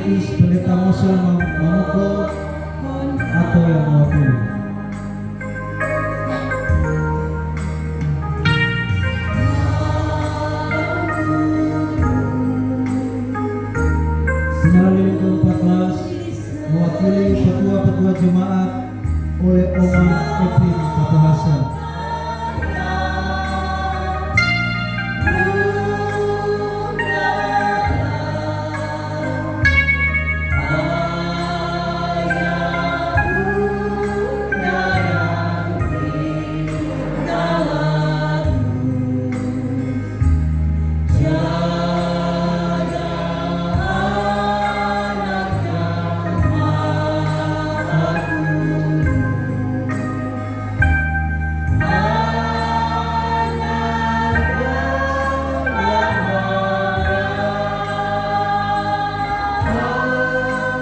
Is Pendeta Mose Mamoko atau yang mewakili. Senara lilin ke-14 mewakili ketua-ketua jemaat oleh Oma Epin Kapahasa.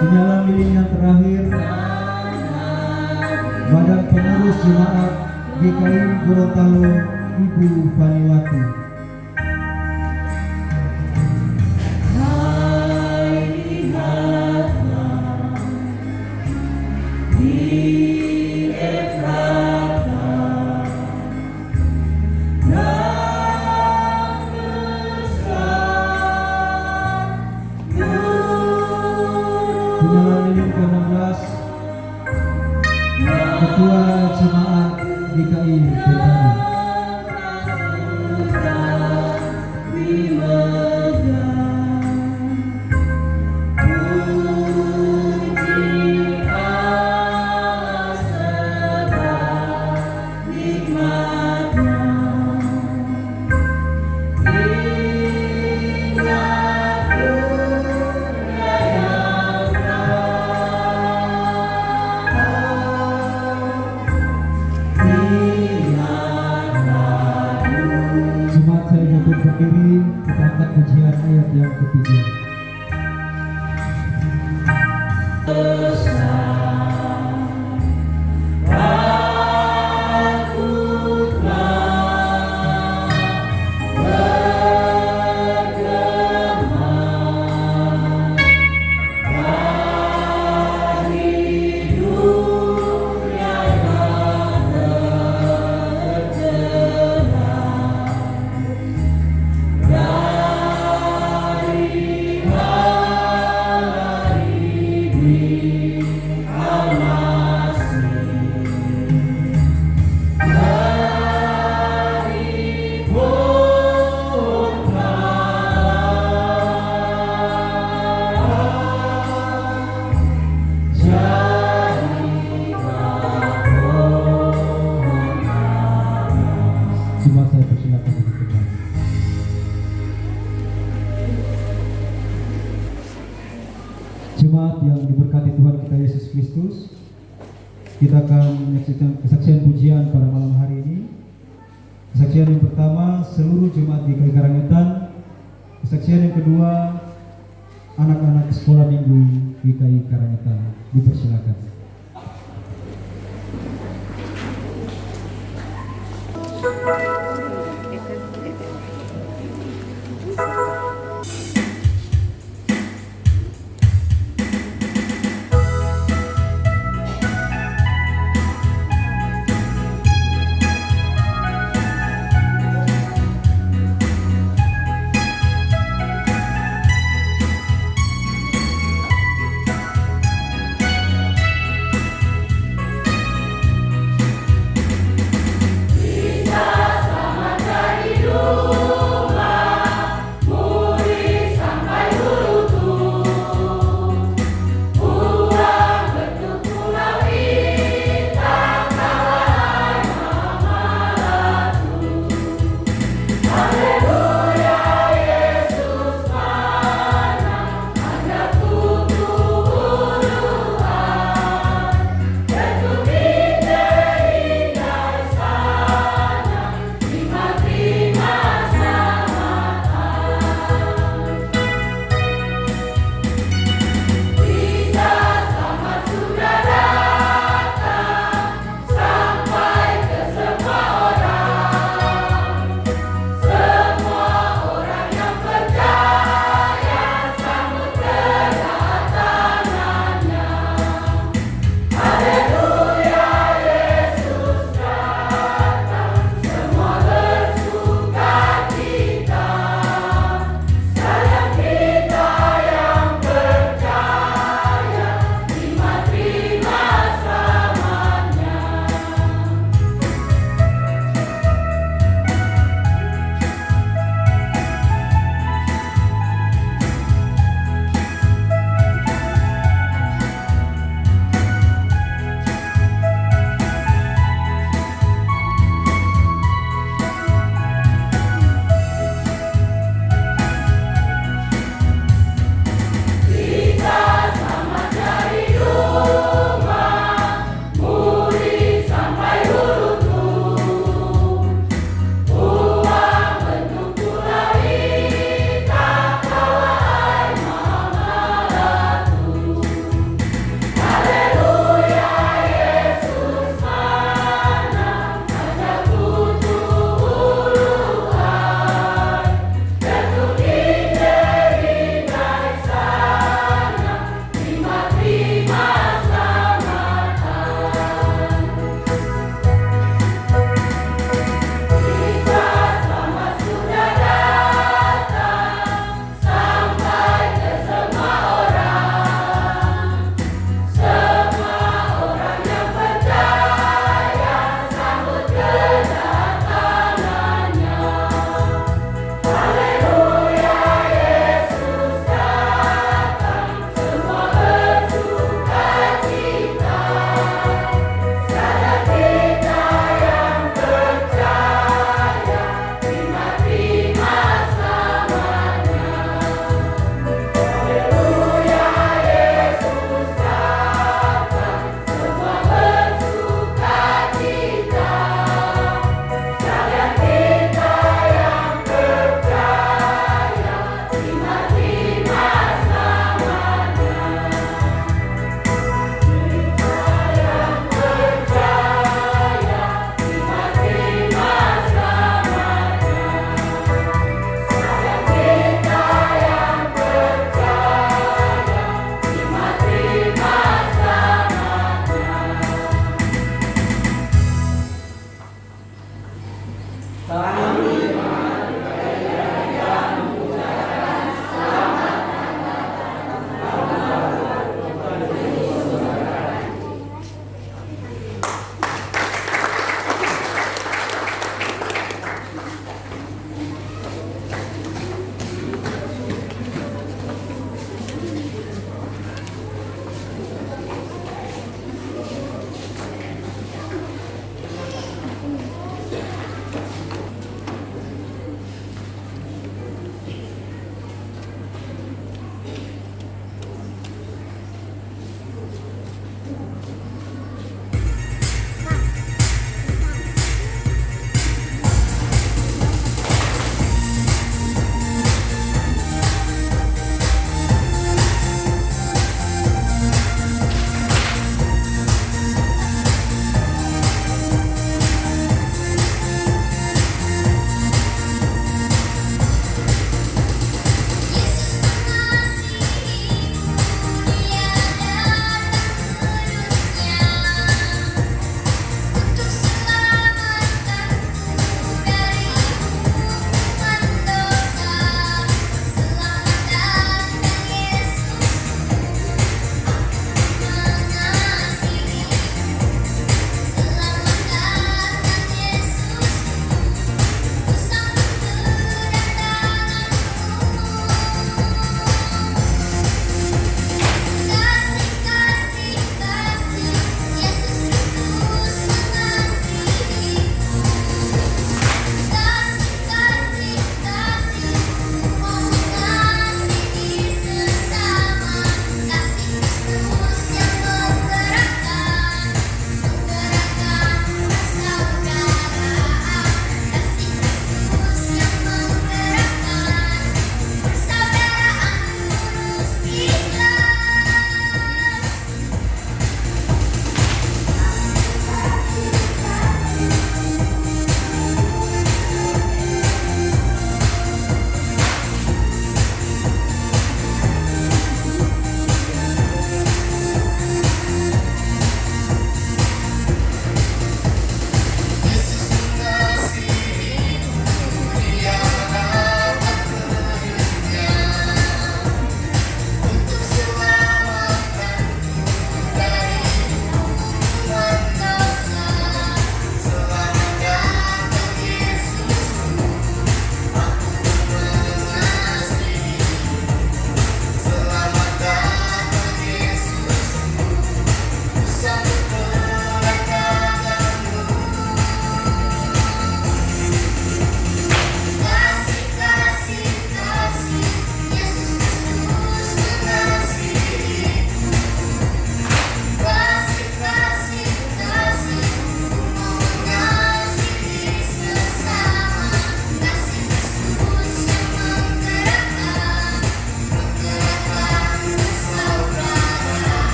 Penyalang lilin yang terakhir Badan Pengurus Jemaat GKI Gorontalo Ibu Paniwati. Penyalang lilin ke-16 Ketua Jemaat GKI Gorontalo. Jemaat saya jatuh berdiri, kita angkat pujian ayat yang ketiga. Jemaat saya persilakan duduk kembali. Jemaat yang diberkati Tuhan kita Yesus Kristus, kita akan menyaksikan kesaksian pujian pada malam hari ini. Kesaksian yang pertama seluruh jemaat di GKI Karangnetan. Kesaksian yang kedua anak-anak sekolah minggu GKI Karangnetan. Dipersilakan.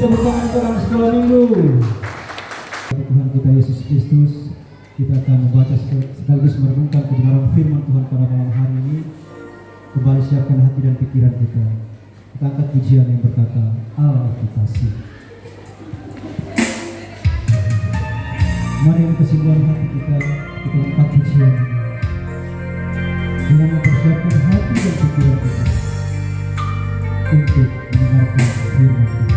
tepuk tangan untuk anak sekolah minggu. Tuhan kita Yesus Kristus, kita akan membaca sekaligus merenungkan kebenaran firman Tuhan pada malam hari ini. Kembali siapkan hati dan pikiran kita. Kita angkat pujian yang berkata, Allah itu kasih. Mari dengan kesimpulan hati kita angkat pujian ini. Dengan mempersiapkan hati dan pikiran kita untuk mendengarkan firman Tuhan.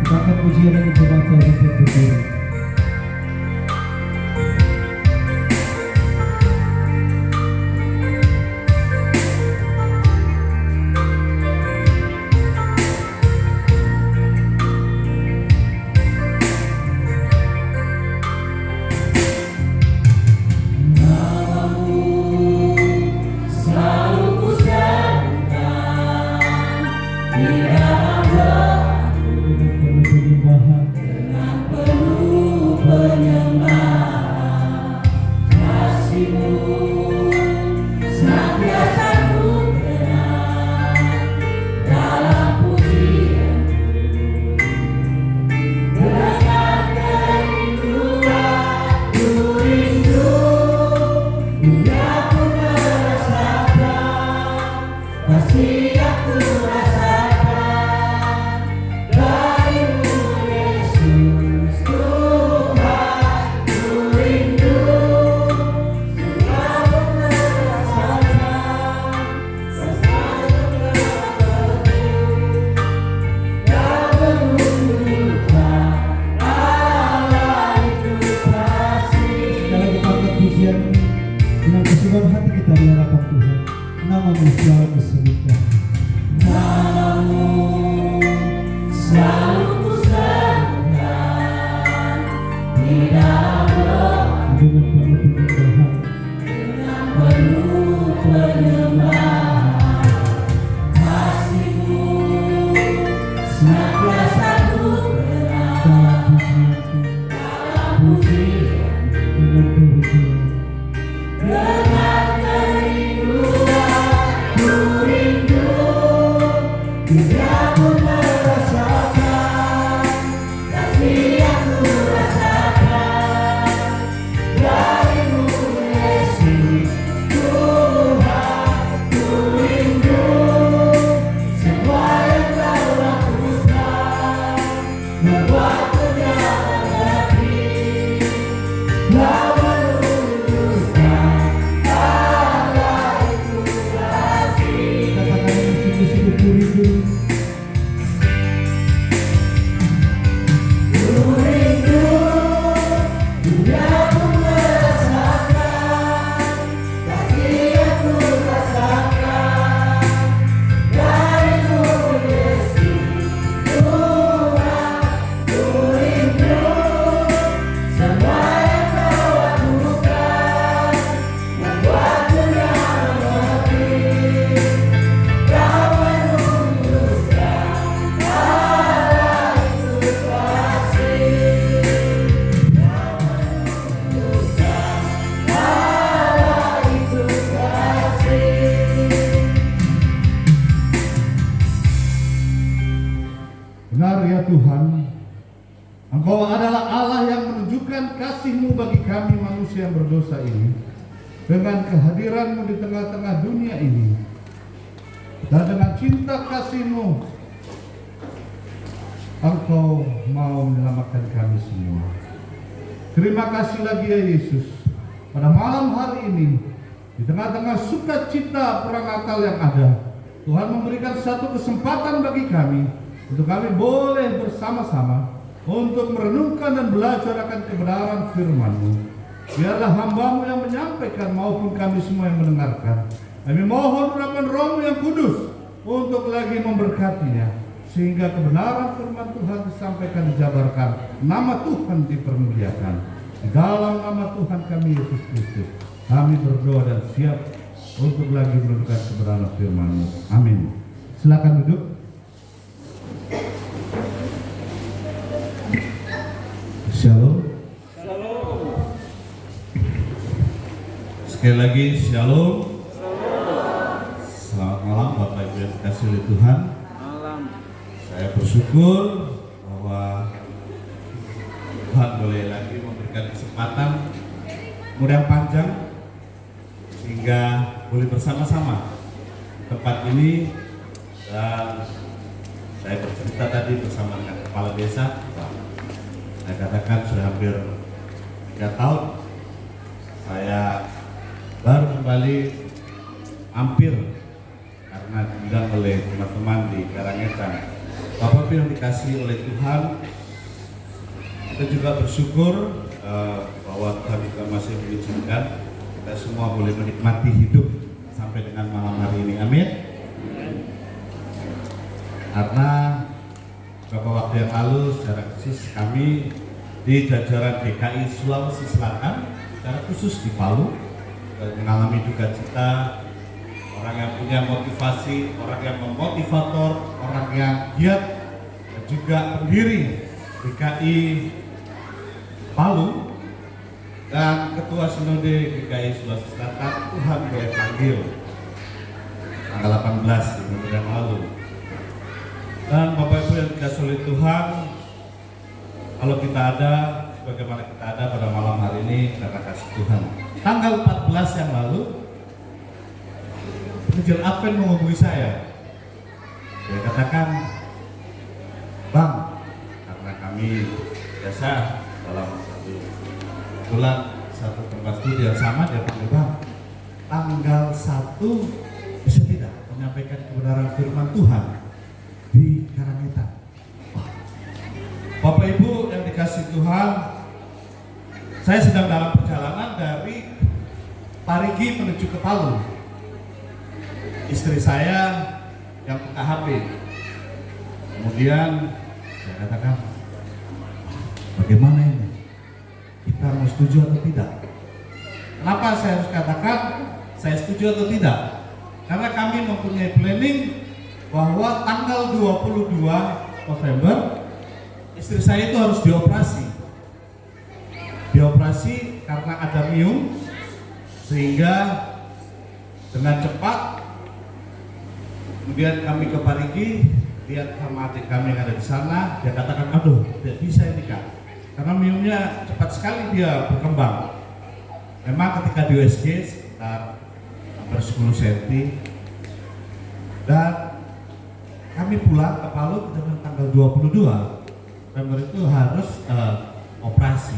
Kita angkat pujian dan membaca untuk berdiri. Dengan keseluruhan hati kita diharapkan Tuhan, nama-Mu selalu disebutkan. Nama-Mu selalu kusebutkan di dalam doa dengan penuh penyembahan, dengan penuh penyembahan. Kasih-Mu senantiasa ku kenang dalam pujian dengan kehukuman. Dengan kerinduan ku rindu, tidak pun merasakan kasih yang ku rasakan dari-Mu Yesus Tuhan. Ku rindu semua yang Kau lakukan, membuatku dalam hati Kau menunjukkan Allah itu kasih. Katakan yang sungguh-sungguh ku rindu. Ku rindu, tidak pun merasakan kasih yang ku rasakan dari-Mu Yesus Tuhan. Ku rindu semua yang Kau lakukan, membuatku dalam hati Kau menunjukkan Allah itu kasih. Kau menunjukkan Allah itu kasih. Benar ya Tuhan, Engkau adalah Allah yang menunjukkan kasih-Mu bagi kami manusia yang berdosa ini. Dengan kehadiran-Mu di tengah-tengah dunia ini, dan dengan cinta kasih-Mu, Engkau mau menyelamatkan kami semua. Terima kasih lagi ya Yesus, pada malam hari ini, di tengah-tengah sukacita perang Natal yang ada, Tuhan memberikan satu kesempatan bagi kami, untuk kami boleh bersama-sama untuk merenungkan dan belajar akan kebenaran firman-Mu. Biarlah hamba-Mu yang menyampaikan maupun kami semua yang mendengarkan. Kami mohon urapan Roh-Mu yang kudus untuk lagi memberkatinya, sehingga kebenaran firman Tuhan disampaikan, dijabarkan, nama Tuhan dipermuliakan. Di dalam nama Tuhan kami Yesus Kristus, kami berdoa dan siap untuk lagi merenungkan kebenaran firman-Mu. Amin. Silakan duduk. Shalom. Sekali lagi shalom. Selamat malam Bapak Ibu yang dikasih oleh Tuhan, saya bersyukur bahwa Tuhan boleh lagi memberikan kesempatan umur yang panjang sehingga boleh bersama-sama tempat ini. Dan saya bercerita tadi bersama dengan kepala desa, saya katakan sudah hampir 3 tahun saya baru kembali hampir karena diundang oleh teman-teman di Karangetan. Bapak yang dikasih oleh Tuhan, kita juga bersyukur bahwa Tuhan juga masih mengizinkan kita semua boleh menikmati hidup sampai dengan malam hari ini. Amin. Karena beberapa waktu yang lalu secara khusus kami di jajaran DKI Sulawesi Selatan, secara khusus di Palu, mengalami duka cita orang yang punya motivasi, orang yang memotivator, orang yang giat, dan juga pendiri DKI Palu dan Ketua Sinode DKI Sulawesi Selatan, Tuhan boleh panggil tanggal 18 November yang lalu. Dan Bapak Ibu yang dikasihi oleh Tuhan, kalau kita ada, sebagaimana kita ada pada malam hari ini, karena kasih Tuhan. Tanggal 14 yang lalu, pengajar Advent menghubungi saya. Dia katakan, Bang, karena kami biasa dalam satu tempat studi yang sama, dia panggil, Bang, tanggal 1 bisa tidak menyampaikan kebenaran firman Tuhan di Karangetan. Bapak Ibu yang dikasih Tuhan, saya sedang dalam perjalanan dari Parigi menuju ke Palu. Istri saya yang buka HP. Kemudian saya katakan, bagaimana ini? Kita mau setuju atau tidak? Kenapa saya harus katakan saya setuju atau tidak? Karena kami mempunyai planning bahwa tanggal 22 November istri saya itu harus dioperasi. Dioperasi karena ada miom, sehingga dengan cepat kemudian kami ke Parigi, lihat sama adik kami yang ada di sana, dia katakan, aduh tidak bisa ini Kak, karena miomnya cepat sekali dia berkembang. Memang ketika di USG sekitar hampir 10 cm, dan kami pulang ke Palu dengan tanggal 22 November itu harus operasi.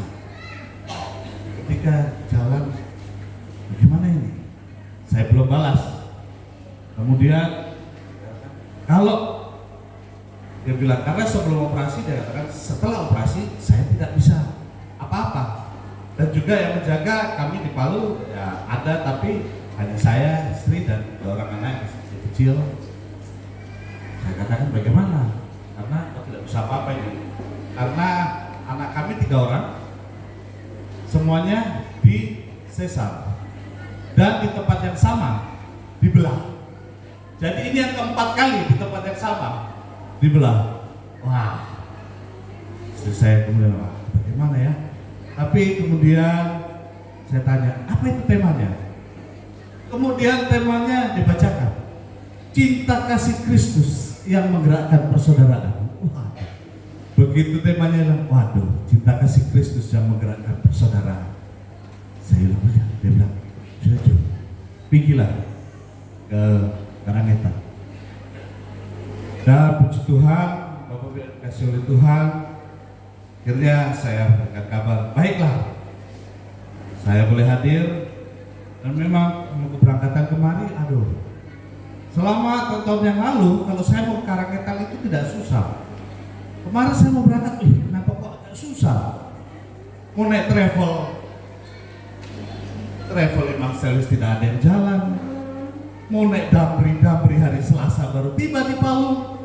Ketika jalan, bagaimana ini? Saya belum balas. Kemudian kalau dia bilang, karena sebelum operasi dia katakan setelah operasi saya tidak bisa apa-apa. Dan juga yang menjaga kami di Palu ya ada, tapi hanya saya, istri dan 2 orang anak yang masih kecil. Saya katakan bagaimana? Karena tidak bisa apa-apa ini. Karena anak kami 3 orang, semuanya di sesar dan di tempat yang sama dibelah. Jadi ini yang keempat kali di tempat yang sama dibelah. Wah, istri saya kemudian, wah, bagaimana ya? Tapi kemudian saya tanya, apa itu temanya? Kemudian temanya dibacakan, cinta kasih Kristus yang menggerakkan persaudaraan. Wah, begitu temanya, waduh, cinta kasih Kristus yang menggerakkan persaudaraan. Saya bilang, dia bilang, sudah cukup, pergilah ke Karangetan. Dan puji Tuhan, Bapak dikasih oleh Tuhan, akhirnya saya berikan kabar, baiklah, saya boleh hadir. Dan memang keberangkatan kemari, aduh, selama tahun yang lalu kalau saya mau ke Karangetan itu tidak susah. Kemarin saya mau berangkat, kenapa kok agak susah? Mau naik travel Imam Selis tidak ada yang jalan. Mau naik damri hari Selasa baru tiba di Palu.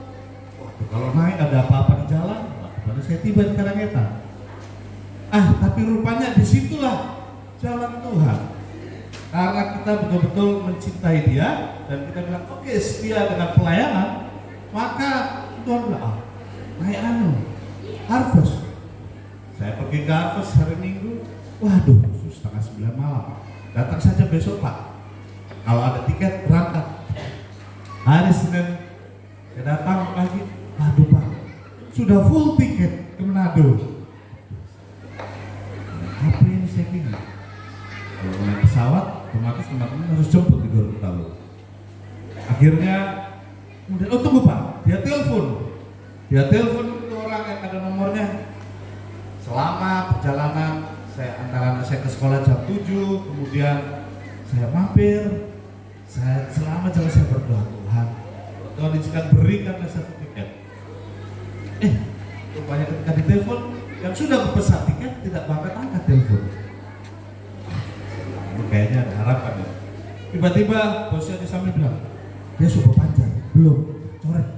Waduh, kalau naik ada apa-apa di jalan, baru saya tiba di Karangetan. Tapi rupanya disitulah jalan Tuhan. Karena kita betul-betul mencintai Dia dan kita bilang oke, setia dengan pelayanan, maka Tuhan bilang, naik Harvest. Saya pergi ke Harvest hari Minggu. Waduh, 8:30 malam. Datang saja besok Pak. Kalau ada tiket berangkat. Hari Senin saya datang pagi, aduh Pak, sudah full tiket ke Manado. Apa ini saya bingung. Kalau naik pesawat, otomatis teman-teman harus jemput di Gorontalo. Akhirnya, kemudian, oh tunggu Pak, dia telepon itu orang yang ada nomornya. Selama perjalanan, antara saya ke sekolah jam 7, kemudian saya mampir, selama jalan saya berdoa, Tuhan izinkan berikan satu tiket. Rupanya ketika ditelepon, yang sudah berpesan tiket tidak angkat telepon. Ini kayaknya ada harapan ya. Tiba-tiba bosnya di samping bilang, dia sudah panjang, belum, coret.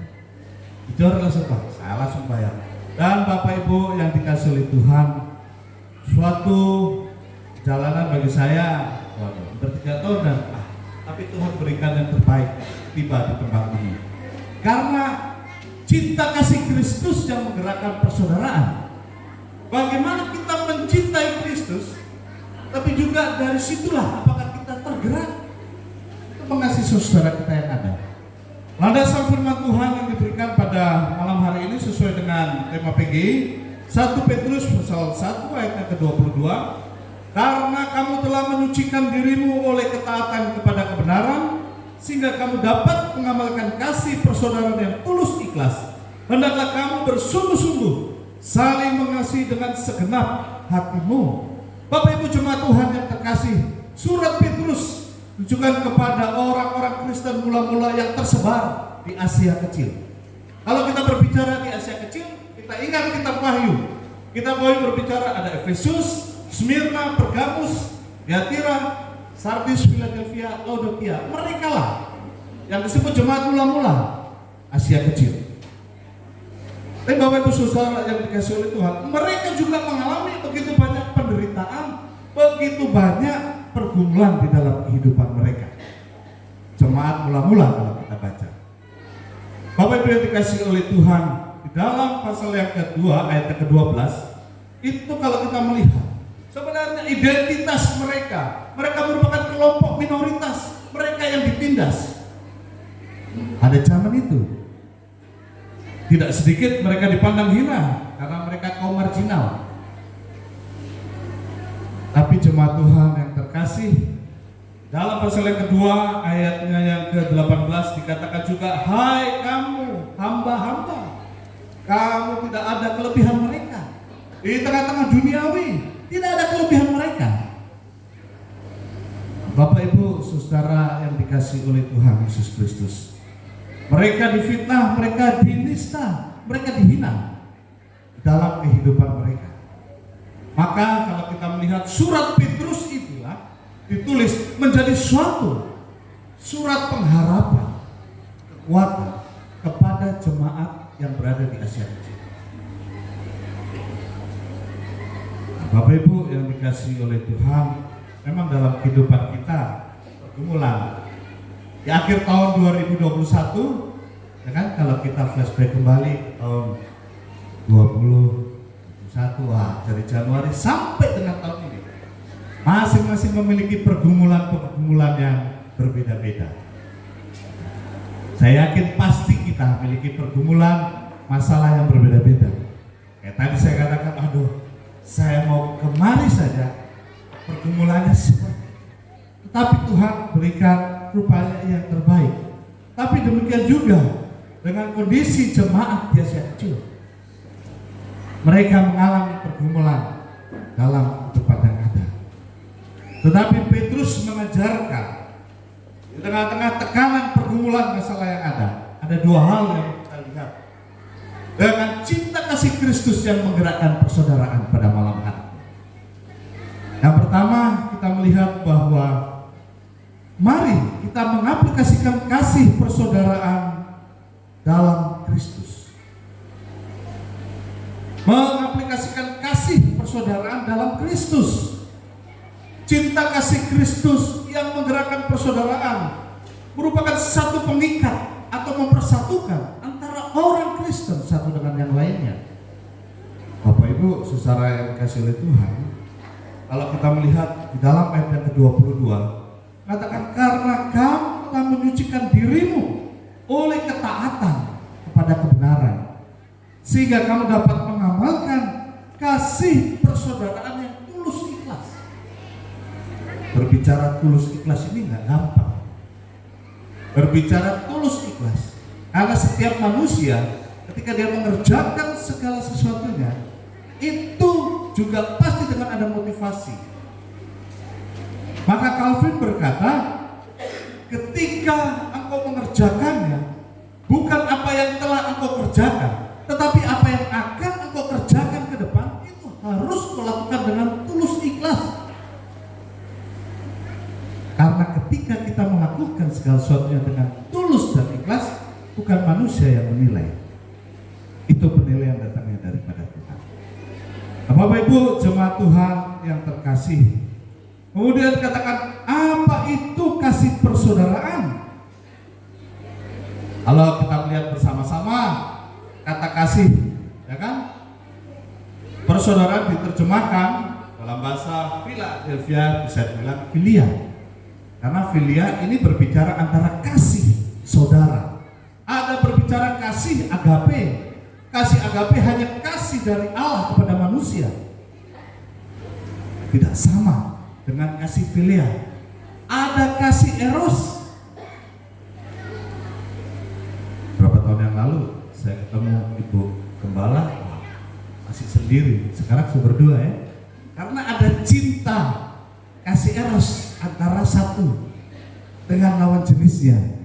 Dicoret langsung Pak, saya langsung bayar. Dan Bapak Ibu yang dikasih oleh Tuhan, suatu jalanan bagi saya, hampir 3 tahun dan tapi Tuhan berikan yang terbaik tiba di tempat ini. Karena cinta kasih Kristus yang menggerakkan persaudaraan. Bagaimana kita mencintai Kristus, tapi juga dari situlah apakah kita tergerak untuk mengasihi saudara kita yang ada. Landasan firman Tuhan yang diberikan pada malam hari ini sesuai dengan tema PG 1 Petrus pasal 1 ayat yang ke-22. Karena kamu telah menyucikan dirimu oleh ketaatan kepada kebenaran, sehingga kamu dapat mengamalkan kasih persaudaraan yang tulus ikhlas. Hendaklah kamu bersungguh-sungguh saling mengasihi dengan segenap hatimu. Bapak Ibu jemaat Tuhan yang terkasih, surat Petrus ditujukan kepada orang-orang Kristen mula-mula yang tersebar di Asia Kecil. Kalau kita berbicara di Asia Kecil, kita ingat kitab Wahyu. Kita boleh berbicara ada Efesus, Smyrna, Pergamus, Thyatira, Sardis, Philadelphia, Laodikia. Mereka lah yang disebut jemaat mula-mula Asia Kecil. Tapi Bapak Ibu Saudara yang dikasih oleh Tuhan, mereka juga mengalami begitu banyak penderitaan, begitu banyak pergumulan di dalam kehidupan mereka. Jemaat mula-mula kalau kita baca. Bapak Ibu yang dikasih oleh Tuhan, di dalam pasal yang kedua ayat yang ke-12, itu kalau kita melihat sebenarnya identitas mereka merupakan kelompok minoritas, mereka yang ditindas. Ada zaman itu tidak sedikit mereka dipandang hina karena mereka kaum marginal. Tapi jemaat Tuhan yang terkasih, dalam pasal yang kedua ayatnya yang ke-18 dikatakan juga, hai kamu hamba-hamba, kamu tidak ada kelebihan mereka. Di tengah-tengah duniawi tidak ada kelebihan mereka. Bapak Ibu saudara yang dikasih oleh Tuhan Yesus Kristus, mereka difitnah, mereka dinista, mereka dihina dalam kehidupan mereka. Maka kalau kita melihat surat Petrus itulah ditulis menjadi suatu surat pengharapan, kekuatan kepada jemaat yang berada di Asia Kecil. Bapak Ibu yang dikasihi oleh Tuhan, memang dalam kehidupan kita pergumulan. Di akhir tahun 2021, ya kan, kalau kita flashback kembali tahun 2021, dari Januari sampai dengan tahun ini, masing-masing memiliki pergumulan yang berbeda-beda. Saya yakin pasti kita memiliki pergumulan masalah yang berbeda-beda. Kayak tadi saya katakan, saya mau kemari saja pergumulannya seperti, tetapi Tuhan berikan rupanya yang terbaik. Tapi demikian juga dengan kondisi jemaat di Asia Kecil, mereka mengalami pergumulan dalam kehidupan yang ada. Tetapi Petrus mengajarkan di tengah-tengah tekanan pergumulan masalah yang ada dua hal yang kita lihat. Dengan cinta kasih Kristus yang menggerakkan persaudaraan pada malam hari. Yang pertama, kita melihat bahwa mari kita mengaplikasikan kasih persaudaraan dalam Kristus. Mengaplikasikan kasih persaudaraan dalam Kristus. Cinta kasih Kristus yang menggerakkan persaudaraan merupakan satu pengikat atau mempersatukan antara orang Kristen satu dengan yang lainnya. Bapak Ibu saudara yang dikasihi oleh Tuhan, kalau kita melihat di dalam ayat yang ke-22, katakan karena kamu telah menyucikan dirimu oleh ketaatan kepada kebenaran, sehingga kamu dapat mengamalkan kasih persaudaraan yang tulus ikhlas. Berbicara tulus ikhlas ini nggak gampang. Berbicara tulus ikhlas, karena setiap manusia ketika dia mengerjakan segala sesuatunya itu juga pasti dengan ada motivasi. Maka Calvin berkata, ketika engkau mengerjakannya, bukan apa yang telah engkau kerjakan, tetapi apa yang akan engkau kerjakan ke depan, itu harus melakukan dengan tulus ikhlas. Karena ketika kita melakukan segala sesuatunya dengan tulus dan ikhlas, bukan manusia yang menilai. Itu penilaian datangnya daripada Tuhan. Bapak Ibu jemaat Tuhan yang terkasih, kemudian katakan, apa itu kasih persaudaraan? Kalau kita melihat bersama-sama kata kasih, ya kan? Persaudaraan diterjemahkan dalam bahasa Philadelphia bisa dibilang filia. Karena filia ini berbicara antara kasih saudara. Ada berbicara kasih agape. Kasih agape hanya kasih dari Allah kepada manusia. Tidak sama dengan kasih filia. Ada kasih eros. Berapa tahun yang lalu saya ketemu Ibu Gembala, masih sendiri. Sekarang sudah berdua ya. Karena ada cinta, kasih eros antara satu dengan lawan jenisnya.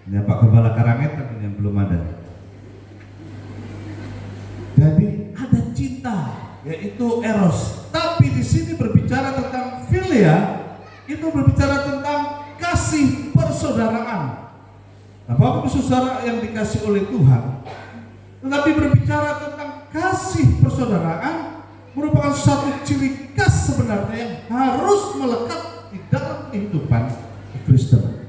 Ini Pak Gembala Karangetan yang belum ada. Jadi ada cinta, yaitu eros. Tapi di sini berbicara tentang filia, itu berbicara tentang kasih persaudaraan. Nah, Bapak Ibu Saudara yang dikasih oleh Tuhan, tetapi berbicara tentang kasih persaudaraan merupakan satu ciri khas sebenarnya yang harus melekat di dalam kehidupan Kristen.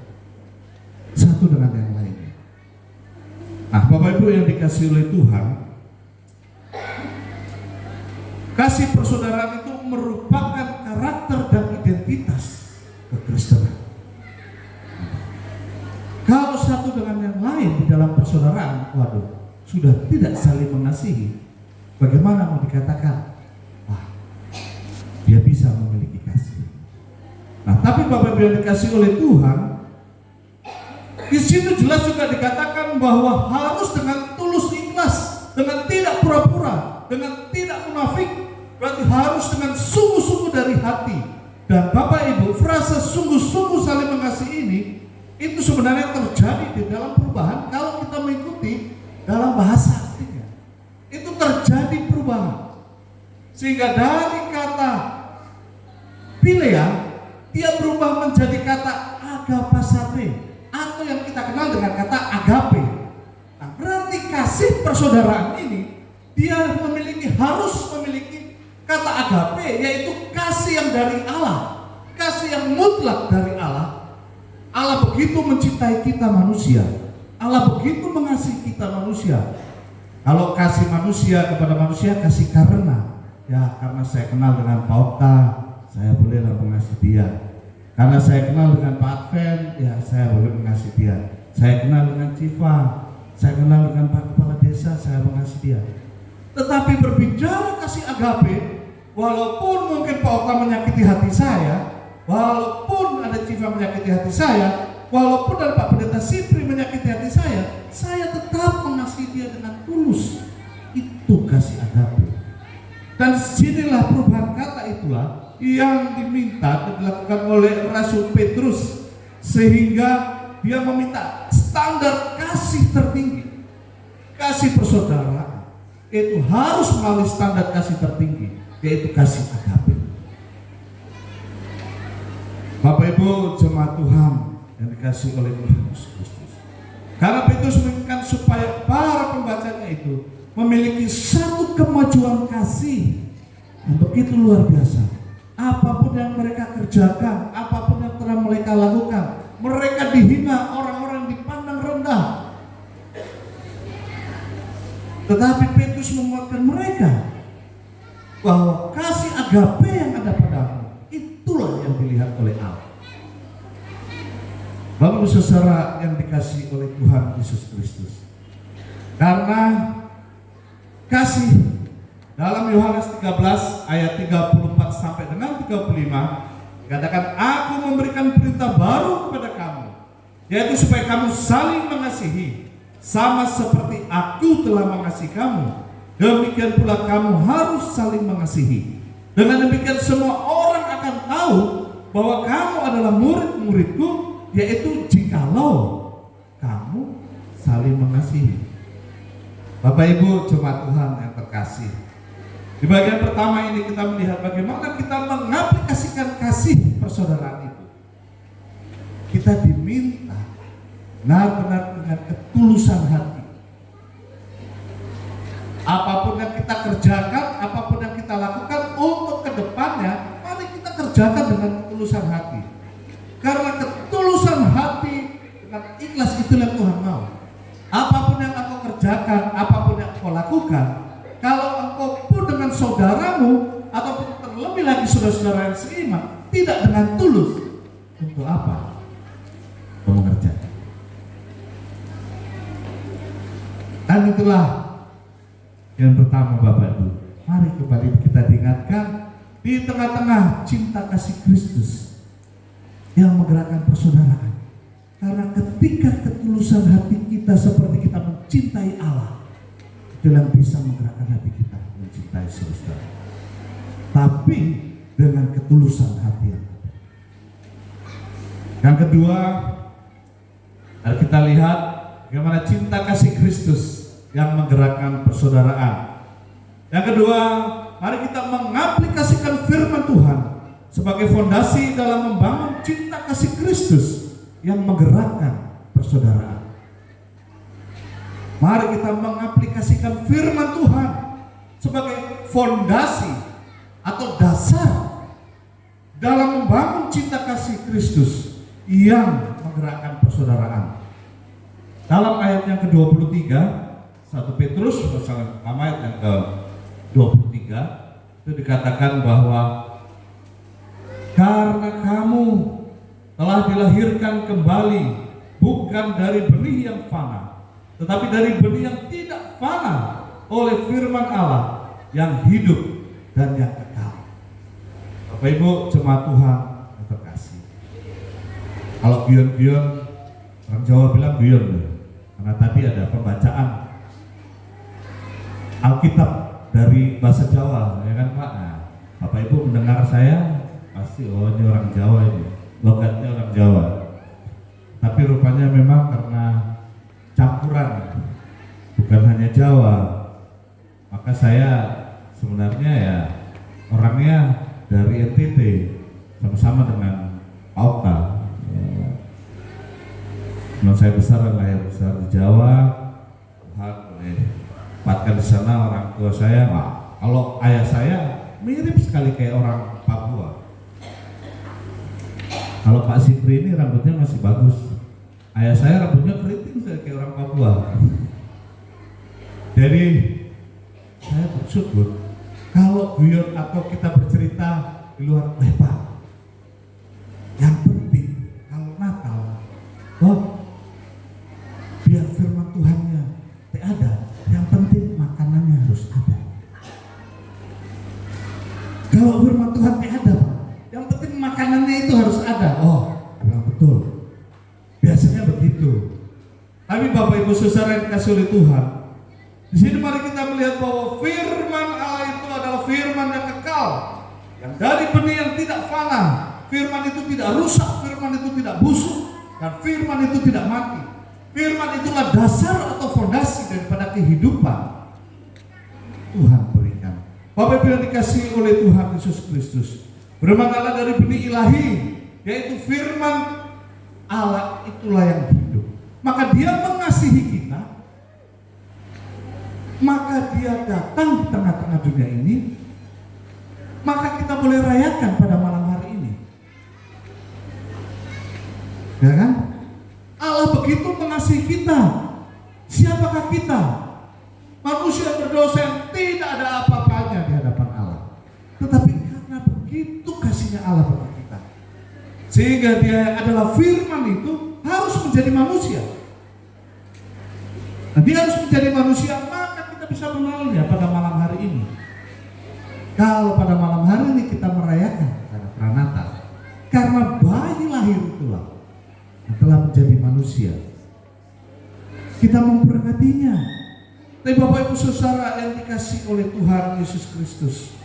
Satu dengan yang lainnya. Nah, Bapak Ibu yang dikasih oleh Tuhan, kasih persaudaraan itu merupakan karakter dan identitas kekristenan. Kalau satu dengan yang lain di dalam persaudaraan, waduh, sudah tidak saling mengasihi, bagaimana mau dikatakan, wah, dia bisa memiliki kasih. Nah, tapi Bapak Ibu yang dikasih oleh Tuhan, di situ jelas juga dikatakan bahwa harus dengan tulus ikhlas, dengan tidak pura-pura, dengan tidak munafik, berarti harus dengan sungguh-sungguh dari hati. Dan Bapak Ibu, frase sungguh-sungguh saling mengasihi ini, itu sebenarnya terjadi di dalam perubahan kalau kita mengikuti dalam bahasa aslinya. Itu terjadi perubahan. Sehingga dari kata philia, dia berubah menjadi kata agapasate, atau yang kita kenal dengan kata agape. Nah, berarti kasih persaudaraan ini dia harus memiliki kata agape, yaitu kasih yang dari Allah, kasih yang mutlak dari Allah. Allah begitu mencintai kita manusia, Allah begitu mengasihi kita manusia. Kalau kasih manusia kepada manusia, kasih karena saya kenal dengan Pak Okta, saya bolehlah mengasihi dia. Karena saya kenal dengan Pak Adven, ya saya boleh mengasihi dia. Saya kenal dengan Civa, saya kenal dengan Pak Kepala Desa, saya mengasihi dia. Tetapi berbicara kasih agape, walaupun mungkin Pak Okta menyakiti hati saya, walaupun ada Civa menyakiti hati saya, walaupun ada Pak Pendeta Sipri menyakiti hati saya tetap mengasihi dia dengan tulus. Itu kasih agape. Dan sinilah perubahan kata itulah yang diminta dan dilakukan oleh Rasul Petrus, sehingga dia meminta standar kasih tertinggi, kasih persaudaraan itu harus melalui standar kasih tertinggi, yaitu kasih agape. Bapak Ibu jemaat Tuhan yang dikasih oleh Tuhan Yesus Kristus, karena Petrus menginginkan supaya para pembacanya itu memiliki satu kemajuan kasih yang begitu luar biasa. Apapun yang mereka kerjakan, apapun yang telah mereka lakukan, mereka dihina, orang-orang dipandang rendah. Tetapi Petrus menguatkan mereka bahwa kasih agape yang ada padamu, itulah yang dilihat oleh Allah. Bapak saudara yang dikasihi oleh Tuhan Yesus Kristus, karena kasih dalam Yohanes 13 ayat 34 sampai dengan 35 katakan, aku memberikan perintah baru kepada kamu, yaitu supaya kamu saling mengasihi, sama seperti aku telah mengasihi kamu, demikian pula kamu harus saling mengasihi. Dengan demikian semua orang akan tahu bahwa kamu adalah murid-muridku, yaitu jikalau kamu saling mengasihi. Bapak Ibu jemaat Tuhan yang terkasih, di bagian pertama ini kita melihat bagaimana kita mengaplikasikan kasih persaudaraan itu. Kita diminta benar-benar dengan ketulusan hati. Apapun yang kita kerjakan, apapun yang kita lakukan untuk kedepannya, mari kita kerjakan dengan ketulusan hati. Karena ketulusan hati dengan ikhlas itulah Tuhan mau. Apapun yang engkau kerjakan, apapun yang engkau lakukan, kalau engkau pun dengan saudaramu ataupun terlebih lagi saudara-saudara yang seiman tidak dengan tulus, untuk apa engkau mengerjakan? Dan itulah yang pertama Bapak Ibu, mari kembali kita diingatkan di tengah-tengah cinta kasih Kristus yang menggerakkan persaudaraan. Karena ketika ketulusan hati kita seperti kita mencintai Allah, itu yang bisa menggerakkan hati kita mencintai saudara. Tapi dengan ketulusan hati yang ada. Yang kedua, mari kita lihat bagaimana cinta kasih Kristus yang menggerakkan persaudaraan. Yang kedua, mari kita mengaplikasikan firman Tuhan sebagai fondasi dalam membangun cinta kasih Kristus yang menggerakkan persaudaraan. Mari kita mengaplikasikan firman Tuhan sebagai fondasi atau dasar dalam membangun cinta kasih Kristus yang menggerakkan persaudaraan. Dalam ayat yang ke-23, 1 Petrus pasal ayat yang ke-23 itu dikatakan bahwa karena kamu telah dilahirkan kembali bukan dari benih yang fana, tetapi dari benih yang tidak fana oleh firman Allah yang hidup dan yang kekal. Bapak Ibu jemaat Tuhan yang terkasih, kalau guyon-guyon, orang Jawa bilang guyon, karena tadi ada pembacaan Alkitab dari bahasa Jawa, ya kan Pak? Nah, Bapak Ibu mendengar saya pasti, oh ini orang Jawa ini, logatnya orang Jawa. Tapi rupanya memang karena campuran, bukan hanya Jawa, maka saya sebenarnya ya orangnya dari NTT, sama-sama dengan Pak Okta. Saya besar dan lahir besar di Jawa, Tuhan boleh tempatkan di sana orang tua saya. Wah, kalau ayah saya mirip sekali kayak orang Papua. Kalau Pak Sikri ini rambutnya masih bagus, ayah saya rambutnya keriting kayak orang Papua. Jadi saya bersyukur kalau guyon atau kita bercerita di luar Pak. Yang penting kalau Natal, biar firman Tuhannya tidak ada, yang penting makanannya harus ada. Kalau firman Tuhan tidak ada, yang penting makanannya itu harus ada. Oh, bilang betul. Biasanya begitu. Tapi Bapak Ibu saudara yang dikasihi oleh Tuhan, di sini mari kita melihat bahwa firman Allah itu adalah firman yang kekal, yang dari benih yang tidak fana. Firman itu tidak rusak, firman itu tidak busuk, dan firman itu tidak mati. Firman itulah dasar atau fondasi daripada kehidupan Tuhan berikan. Bapak Ibu yang dikasihi oleh Tuhan Yesus Kristus, firman Allah dari benih ilahi, yaitu firman Allah itulah yang hidup. Maka Dia mengasihi kita, maka Dia datang di tengah-tengah dunia ini, maka kita boleh rayakan pada malam hari ini. Ya kan? Allah begitu mengasihi kita. Siapakah kita? Manusia berdosa yang tidak ada apa-apanya di hadapan Allah. Tetapi karena begitu kasihnya Allah bagi kita, sehingga Dia adalah firman itu harus menjadi manusia. Nah, dia harus menjadi manusia, maka kita bisa mengenalnya pada malam hari ini. Kalau pada malam hari ini kita merayakan karena Pranata, karena bayi lahir itulah yang telah menjadi manusia, kita memperingatinya. Tapi Bapak Ibu Saudara yang dikasih oleh Tuhan Yesus Kristus,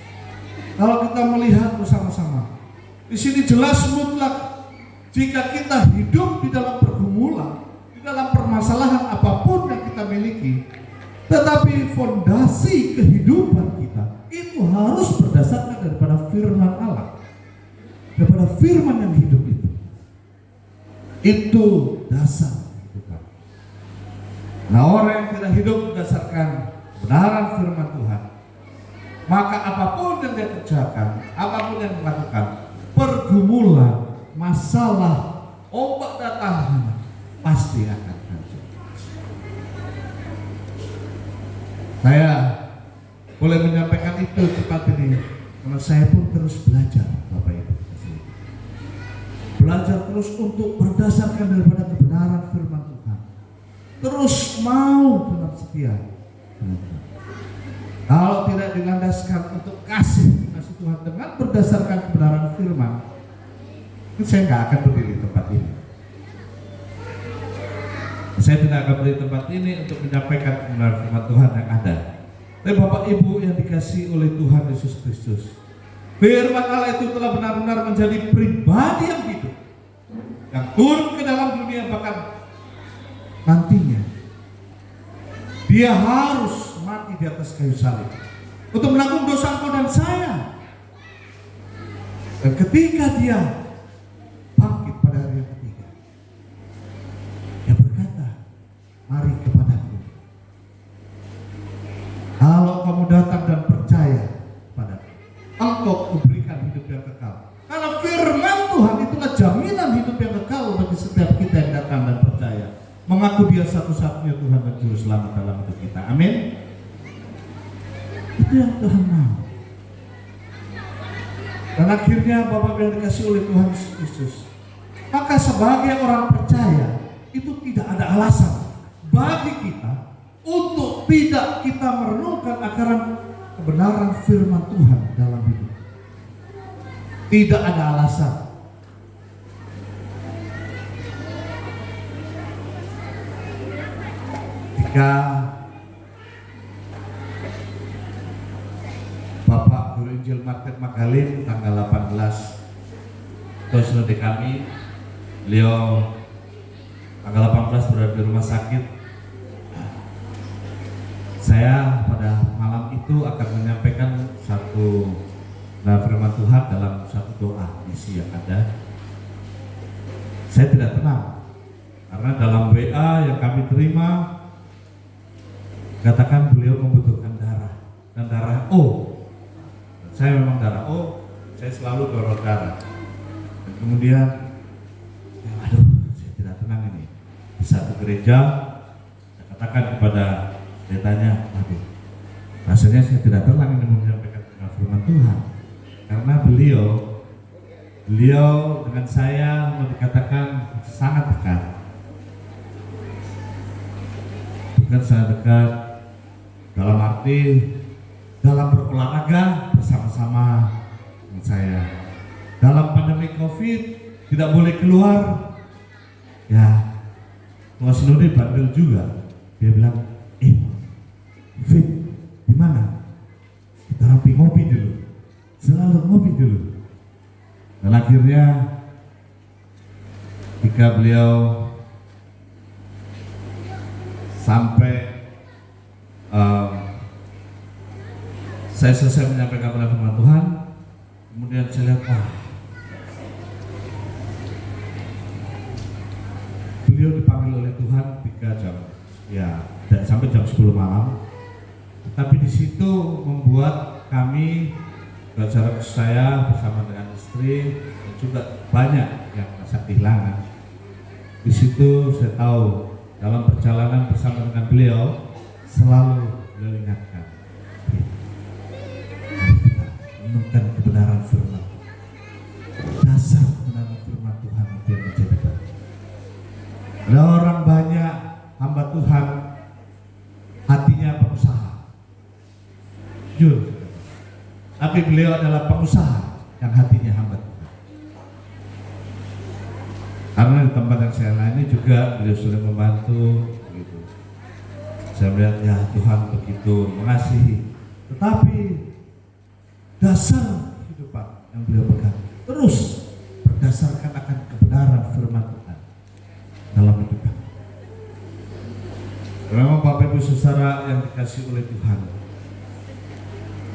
kalau kita melihat bersama-sama, di sini jelas mutlak jika kita hidup di dalam pergumulan, di dalam permasalahan apapun yang kita miliki, tetapi fondasi kehidupan kita itu harus berdasarkan daripada firman Allah, daripada firman yang hidup itu. Itu dasar kehidupan. Nah, orang yang tidak hidup berdasarkan kebenaran firman Tuhan, maka apapun yang dia kerjakan, apapun yang dilakukan, pergumulan, masalah, ombak datang, pasti akan hancur. Saya boleh menyampaikan itu cepat ini karena saya pun terus belajar, Bapak Ibu. Belajar terus untuk berdasarkan daripada kebenaran firman Tuhan. Terus mau dalam setia. Kalau tidak dilandaskan untuk kasih Tuhan dengan berdasarkan kebenaran firman, saya nggak akan berdiri di tempat ini. Saya tidak akan berdiri di tempat ini untuk menyampaikan kebenaran firman Tuhan yang ada. Tapi Bapak Ibu yang dikasihi oleh Tuhan Yesus Kristus, firman Allah itu telah benar-benar menjadi pribadi yang hidup, yang turun ke dalam dunia, bahkan nantinya dia harus mati di atas kayu salib untuk menanggung dosa engkau dan saya. Dan ketika dia bangkit pada hari yang ketiga, dia berkata, mari kepadaku, kalau kamu datang dan percaya padaku, engkau kuberikan hidup yang kekal. Karena firman Tuhan itulah jaminan hidup yang kekal bagi setiap kita yang datang dan percaya, mengaku dia satu-satunya Tuhan dan Juru Selamat dalam hidup kita. Amin. Itu yang Tuhan mau. Dan akhirnya Bapak yang dikasih oleh Tuhan Yesus Kristus, maka sebagai orang percaya itu tidak ada alasan bagi kita untuk tidak kita merenungkan akaran kebenaran firman Tuhan dalam hidup. Tidak ada alasan. Jika Bapak Guru Injil Market Magalin tanggal 18 Tosnode kami, beliau tanggal 18 berada di rumah sakit. Saya pada malam itu akan menyampaikan satu firman Tuhan dalam satu doa misi yang ada. Saya tidak tenang karena dalam WA yang kami terima katakan beliau membutuhkan darah dan darah O. Saya memang darah O, saya selalu dorong darah. Dan kemudian, aduh, saya tidak tenang ini. Di satu gereja, saya katakan kepada pendetanya, aduh, rasanya saya tidak tenang ini menyampaikan firman Tuhan. Karena beliau dengan saya dikatakan sangat dekat. Bukan sangat dekat dalam arti dalam berolahraga bersama-sama dengan saya. Dalam pandemi COVID tidak boleh keluar. Ya, Tuan Sinode bandel juga. Dia bilang, Fit, di mana? Kita rapi ngopi dulu. Selalu ngopi dulu. Dan akhirnya ketika beliau sampai saya selesai menyampaikan firman Tuhan, kemudian saya lihat, beliau dipanggil oleh Tuhan 3 jam, ya sampai jam 10 malam. Tapi di situ membuat kami, saudara saya bersama dengan istri, dan juga banyak yang merasa kehilangan. Di situ saya tahu dalam perjalanan bersama dengan beliau selalu beliau ingatkan, menemukan kebenaran firman, dasar kebenaran firman Tuhan itu yang menjadi baik. Ada orang banyak hamba Tuhan hatinya pengusaha, jujur. Tapi beliau adalah pengusaha yang hatinya hamba Tuhan. Karena di tempat yang saya layani juga beliau sudah membantu. Gitu. Saya melihat ya Tuhan begitu mengasihi. Tetapi dasar kehidupan yang beliau pegang terus berdasarkan akan kebenaran firman Tuhan dalam hidup kami. Memang Bapak Ibu Saudara yang dikasihi oleh Tuhan,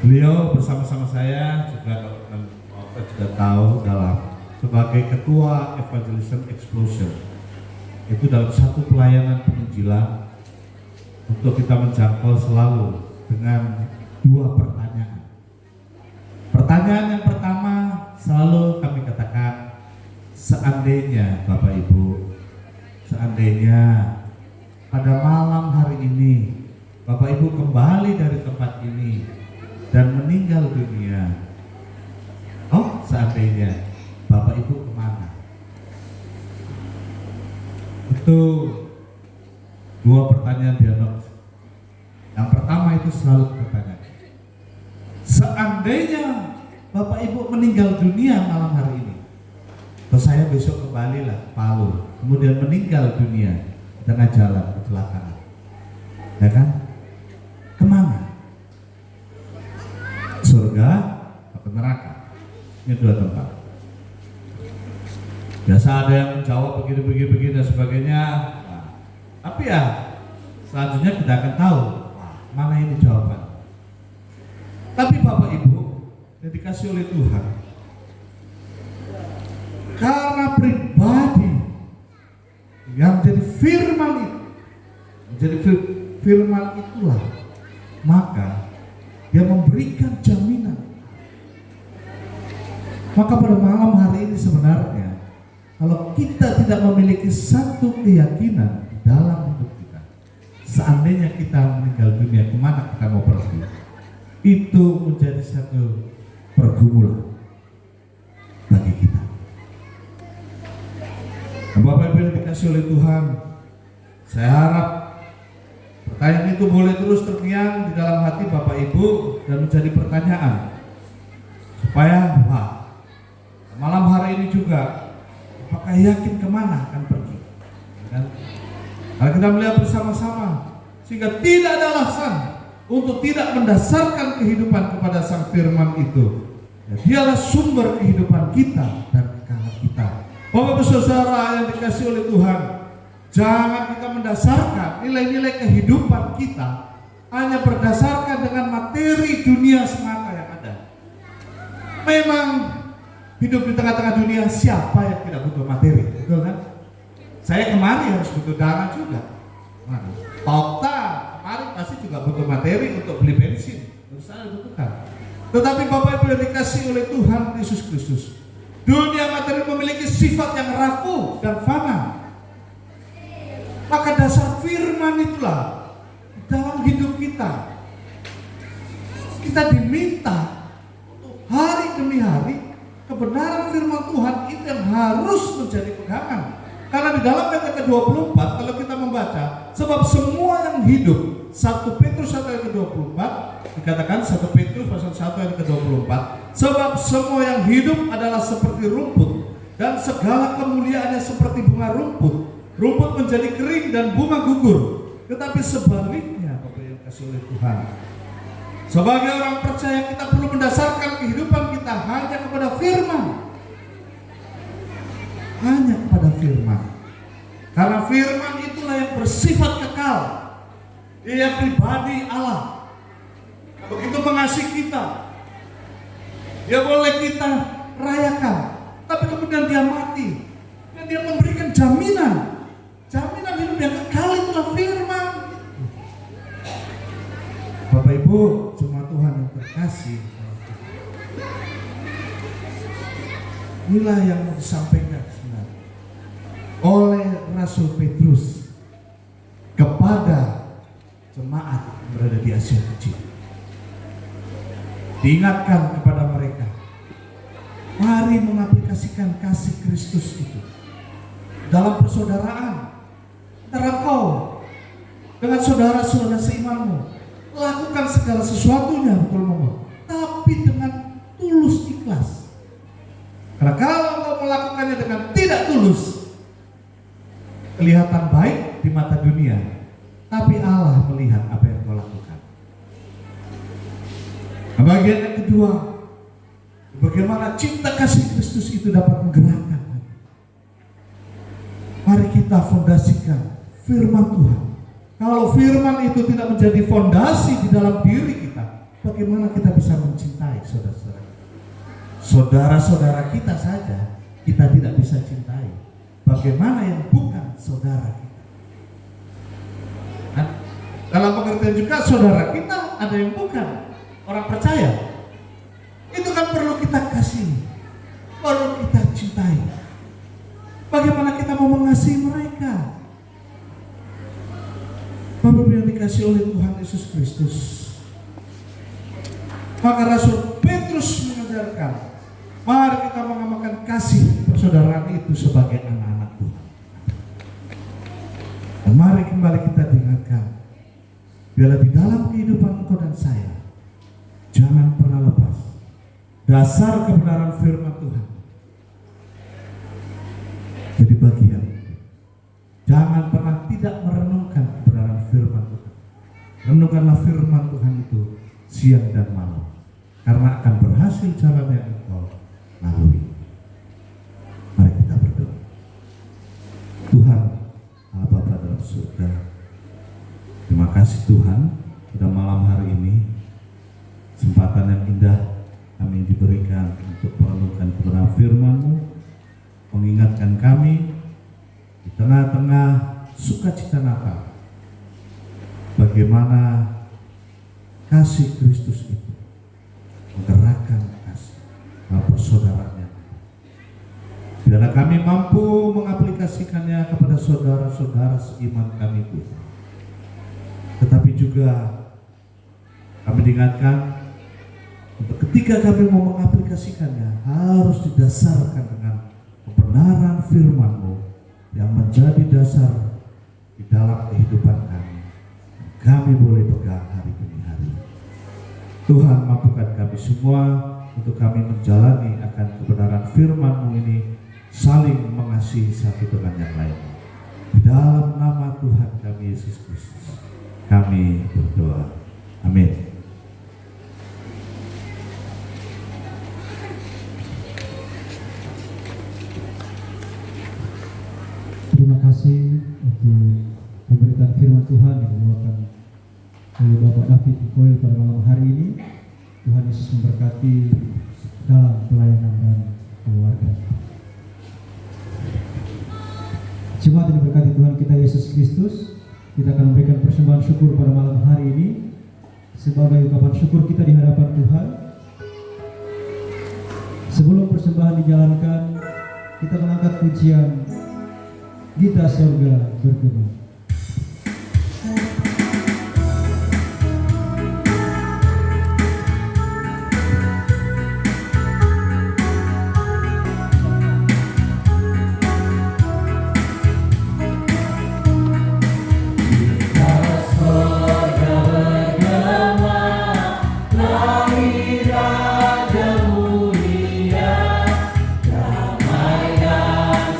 beliau bersama-sama saya juga tahu dalam sebagai ketua Evangelism Explosion itu dalam satu pelayanan penginjilan untuk kita menjangkau selalu dengan dua pertanyaan. Pertanyaan yang pertama selalu kami katakan, seandainya Bapak Ibu, seandainya pada malam hari ini Bapak Ibu kembali dari tempat ini dan meninggal dunia, oh seandainya Bapak Ibu kemana? Itu dua pertanyaan dialog. Yang pertama itu selalu bertanya, seandainya Bapak Ibu meninggal dunia malam hari ini, atau saya besok kembali lah Palu, kemudian meninggal dunia di tengah jalan kecelakaan, ya kan? Kemana? Surga atau neraka? Ini dua tempat. Biasa ada yang menjawab begini dan sebagainya. Nah, tapi ya selanjutnya kita akan tahu mana ini jawaban. Tapi Bapak Ibu yang dikasih oleh Tuhan, karena pribadi yang jadi firman itu, menjadi firman itulah, maka dia memberikan jaminan. Maka pada malam hari ini sebenarnya, kalau kita tidak memiliki satu keyakinan di dalam hidup kita, seandainya kita meninggal dunia, kemana kita mau pergi? Itu menjadi satu pergumulan bagi kita. Nah, Bapak Ibu yang dikasih oleh Tuhan, saya harap pertanyaan itu boleh terus terngiang di dalam hati Bapak Ibu dan menjadi pertanyaan, supaya malam hari ini juga, apakah yakin kemana akan pergi? Dan kalau kita melihat bersama-sama, sehingga tidak ada alasan untuk tidak mendasarkan kehidupan kepada Sang Firman itu. Ya, dialah sumber kehidupan kita dan kekayaan kita. Bapak Saudara yang dikasih oleh Tuhan, jangan kita mendasarkan nilai-nilai kehidupan kita hanya berdasarkan dengan materi dunia semata yang ada. Memang hidup di tengah-tengah dunia, siapa yang tidak butuh materi, betul kan? Saya kemarin harus butuh dana juga. Tokta kemarin pasti juga butuh materi untuk beli bensin, terus saya butuhkan. Tetapi Bapak Ibu yang dikasih oleh Tuhan Yesus Kristus, dunia materi memiliki sifat yang rapuh dan fana. Maka dasar firman itulah dalam hidup kita. Kita diminta untuk hari demi hari kebenaran firman Tuhan itu yang harus menjadi pegangan. Karena di dalam ayat ke-24 kalau kita membaca, sebab semua yang hidup, 1 Petrus 1 ayat ke-24 dikatakan, 1 Petrus pasal 1 ayat ke-24, sebab semua yang hidup adalah seperti rumput dan segala kemuliaannya seperti bunga rumput. Rumput menjadi kering dan bunga gugur. Tetapi sebaliknya, Bapak yang kasih oleh Tuhan, sebagai orang percaya kita perlu mendasarkan kehidupan kita hanya kepada firman. Hanya kepada firman. Karena firman itulah yang bersifat kekal. Dia pribadi Allah. Begitu mengasihi kita, dia boleh kita rayakan, tapi kemudian dia mati. Dan dia memberikan jaminan. Jaminan hidup yang kekal itulah firman. Bapak Ibu, jemaat Tuhan yang terkasih, inilah yang mau disampaikan sebenarnya oleh Rasul Petrus kepada jemaat yang berada di Asia Kecil. Diingatkan kepada mereka, mari mengaplikasikan kasih Kristus itu dalam persaudaraan, antara kau dengan saudara-saudara seimanmu. Lakukan segala sesuatunya, betul Mama, tapi dengan tulus ikhlas. Karena kalau kau melakukannya dengan tidak tulus, kelihatan baik di mata dunia, tapi Allah melihat apa yang kau lakukan. Nah, bagian yang kedua, bagaimana cinta kasih Kristus itu dapat menggerakkan. Mari kita fondasikan firman Tuhan. Kalau firman itu tidak menjadi fondasi di dalam diri kita, bagaimana kita bisa mencintai saudara-saudara? Saudara-saudara kita saja kita tidak bisa cintai. Bagaimana yang bukan saudara kita? Nah, dalam pengertian juga saudara kita ada yang bukan orang percaya. Itu kan perlu kita kasih, perlu kita cintai. Bagaimana kita mau mengasihi mereka? Bapak yang dikasih oleh Tuhan Yesus Kristus. Maka Rasul Petrus mengajarkan, mari kita mengamalkan kasih persaudaraan itu sebagai anak-anak Tuhan. Dan mari kembali kita dengarkan, biarlah di dalam kehidupan engkau dan saya, jangan pernah lepas dasar kebenaran firman Tuhan jadi bagian. Jangan pernah tidak merenungkan kebenaran firman Tuhan. Renungkanlah firman Tuhan itu siang dan malam, karena akan berhasil jalan yang engkau lalui. Mari kita berdoa. Tuhan Allah Bapa dalam surga, terima kasih Tuhan pada malam hari ini, kesempatan yang indah kami diberikan untuk merenungkan kebenaran firman-Mu, mengingatkan kami di tengah-tengah sukacita Natal, bagaimana kasih Kristus itu menggerakkan kasih dalam persaudaraan. Biarlah kami mampu mengaplikasikannya kepada saudara-saudara seiman kami Tuhan. Tetapi juga kami diingatkan, ketika kami mau mengaplikasikannya harus didasarkan dengan kebenaran firman-Mu yang menjadi dasar di dalam kehidupan kami. Kami boleh pegang hari demi hari. Tuhan, mampukan kami semua untuk kami menjalani akan kebenaran firman-Mu ini, saling mengasihi satu dengan yang lain. Di dalam nama Tuhan kami Yesus Kristus, kami berdoa. Amin. Terima kasih untuk pemberitaan firman Tuhan yang dibawakan oleh Bapak David Koil pada malam hari ini. Tuhan Yesus memberkati dalam pelayanan dan keluarga. Jemaat yang diberkati Tuhan kita Yesus Kristus, kita akan memberikan persembahan syukur pada malam hari ini sebagai ungkapan syukur kita di hadapan Tuhan. Sebelum persembahan dijalankan, kita mengangkat pujian Gita Sorga Bergema.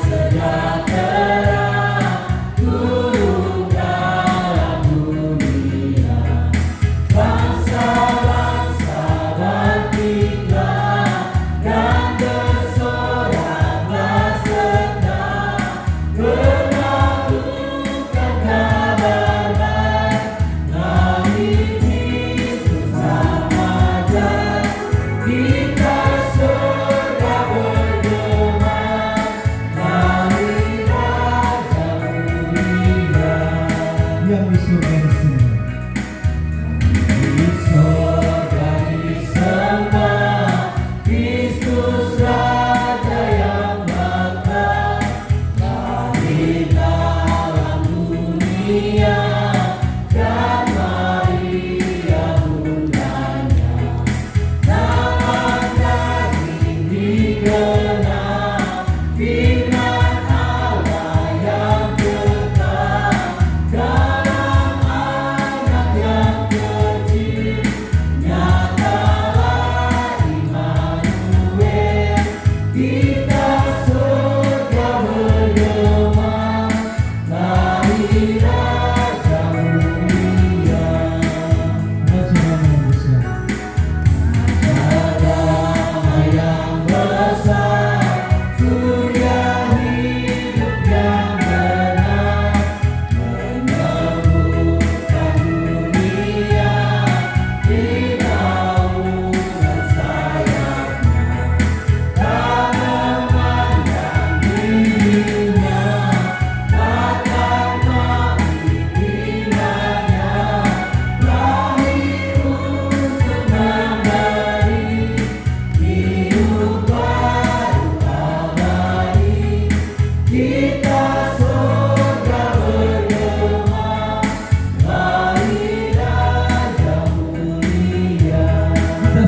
Sejahtera,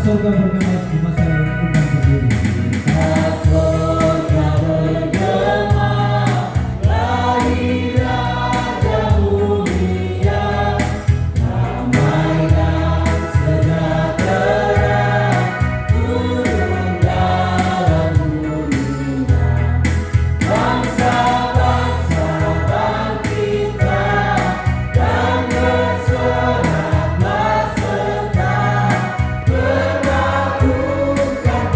Surga bergema di masa yang Tuhan berdiri. Surga bergema, lahir Raja mulia, damai dan sejahtera turun dalam dunia. Bangsa-bangsa bangkitlah dan bersoraklah serta berlakukan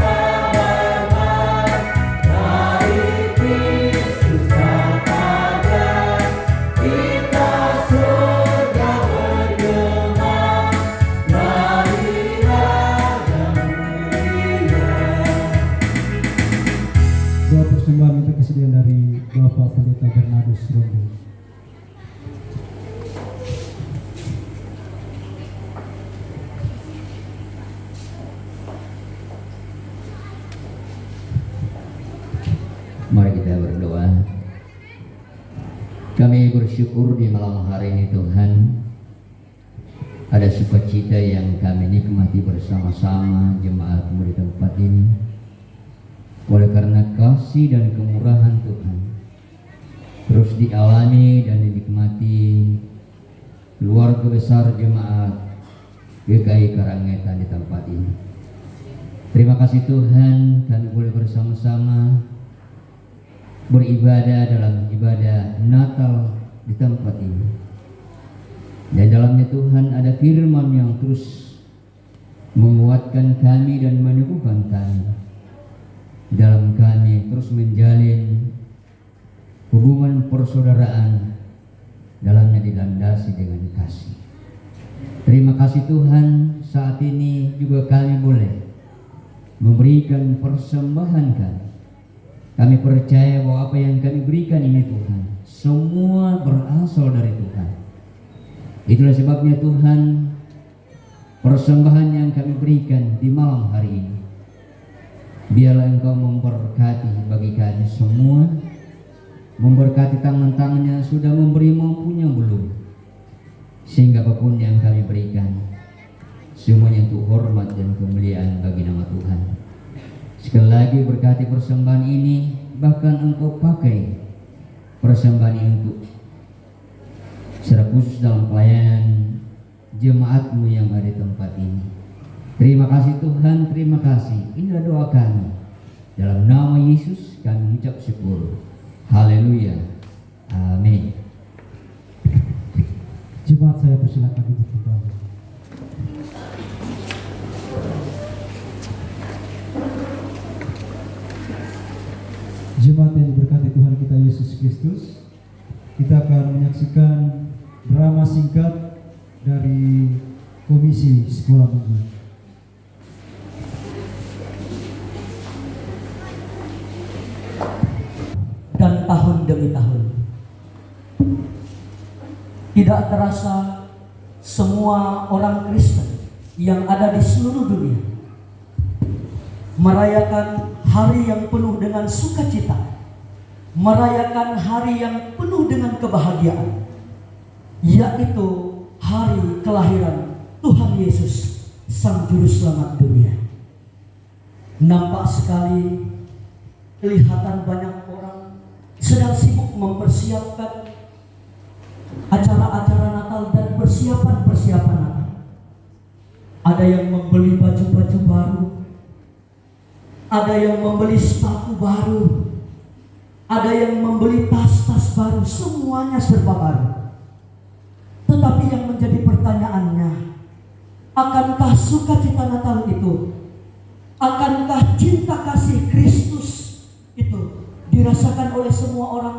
kabar baik dari Kristus dan Pajar. Kita surga bergema, lahir Raja mulia. Doa persembahan minta kesediaan dari Bapak Pendeta Bernardus Rondo. Mari kita berdoa. Kami bersyukur di malam hari ini Tuhan, ada sukacita yang kami nikmati bersama-sama jemaat-Mu di tempat ini. Oleh karena kasih dan kemurahan Tuhan, terus dialami dan dinikmati keluarga besar jemaat GKI Karangetan di tempat ini. Terima kasih Tuhan, kami boleh bersama-sama beribadah dalam ibadah Natal di tempat ini. Dan dalamnya Tuhan ada firman yang terus menguatkan kami dan meneguhkan kami. Dalam kami terus menjalin hubungan persaudaraan, dalamnya dilandasi dengan kasih. Terima kasih Tuhan, saat ini juga kami boleh memberikan persembahan kami. Kami percaya bahwa apa yang kami berikan ini Tuhan, semua berasal dari Tuhan. Itulah sebabnya Tuhan, persembahan yang kami berikan di malam hari ini, biarlah Engkau memberkati bagi kami semua, memberkati tangan-tangannya sudah memberi mampunya belum, sehingga apapun yang kami berikan, semuanya untuk hormat dan kemuliaan bagi nama Tuhan. Sekali lagi berkati persembahan ini, bahkan Engkau pakai persembahan ini untuk secara khusus dalam pelayanan jemaat-Mu yang ada di tempat ini. Terima kasih Tuhan, terima kasih. Inilah doa kami. Dalam nama Yesus kami ucap syukur. Haleluya. Amin. Jemaat saya persilakan duduk kembali. Jemaat yang diberkati Tuhan kita Yesus Kristus, kita akan menyaksikan drama singkat dari Komisi Sekolah Minggu. Dan tahun demi tahun, tidak terasa semua orang Kristen yang ada di seluruh dunia merayakan hari yang penuh dengan sukacita, merayakan hari yang penuh dengan kebahagiaan, yaitu hari kelahiran Tuhan Yesus, Sang Juru Selamat dunia. Nampak sekali, kelihatan banyak orang sedang sibuk mempersiapkan acara-acara Natal dan persiapan-persiapan Natal. Ada yang membeli baju-baju baru, ada yang membeli sepatu baru, ada yang membeli tas-tas baru, semuanya serba baru. Tetapi yang menjadi pertanyaannya, akankah sukacita Natal itu, akankah cinta kasih Kristus itu dirasakan oleh semua orang?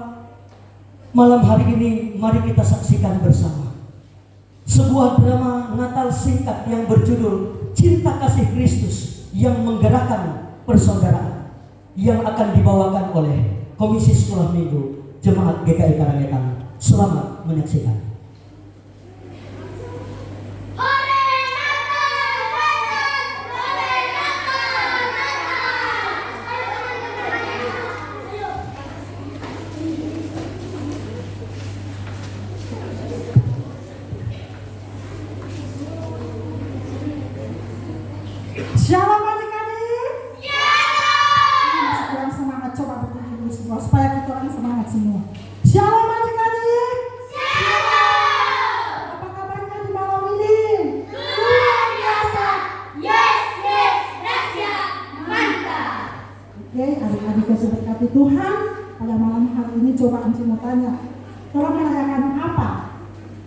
Malam hari ini mari kita saksikan bersama sebuah drama Natal singkat yang berjudul Cinta Kasih Kristus yang menggerakkan persaudaraan, yang akan dibawakan oleh Komisi Sekolah Minggu Jemaat GKI Karangetan. Selamat menyaksikan. Shalom adik-adik. Masih kurang semangat, coba berdiri dulu semua supaya kita orang semangat semua. Shalom adik-adik. Apa kabarnya di malam ini? Luar biasa. Yes, dahsyat, mantap. Oke, adik-adik yang diberkati Tuhan, pada malam hari ini coba Anci mau tanya, tolong merayakan apa?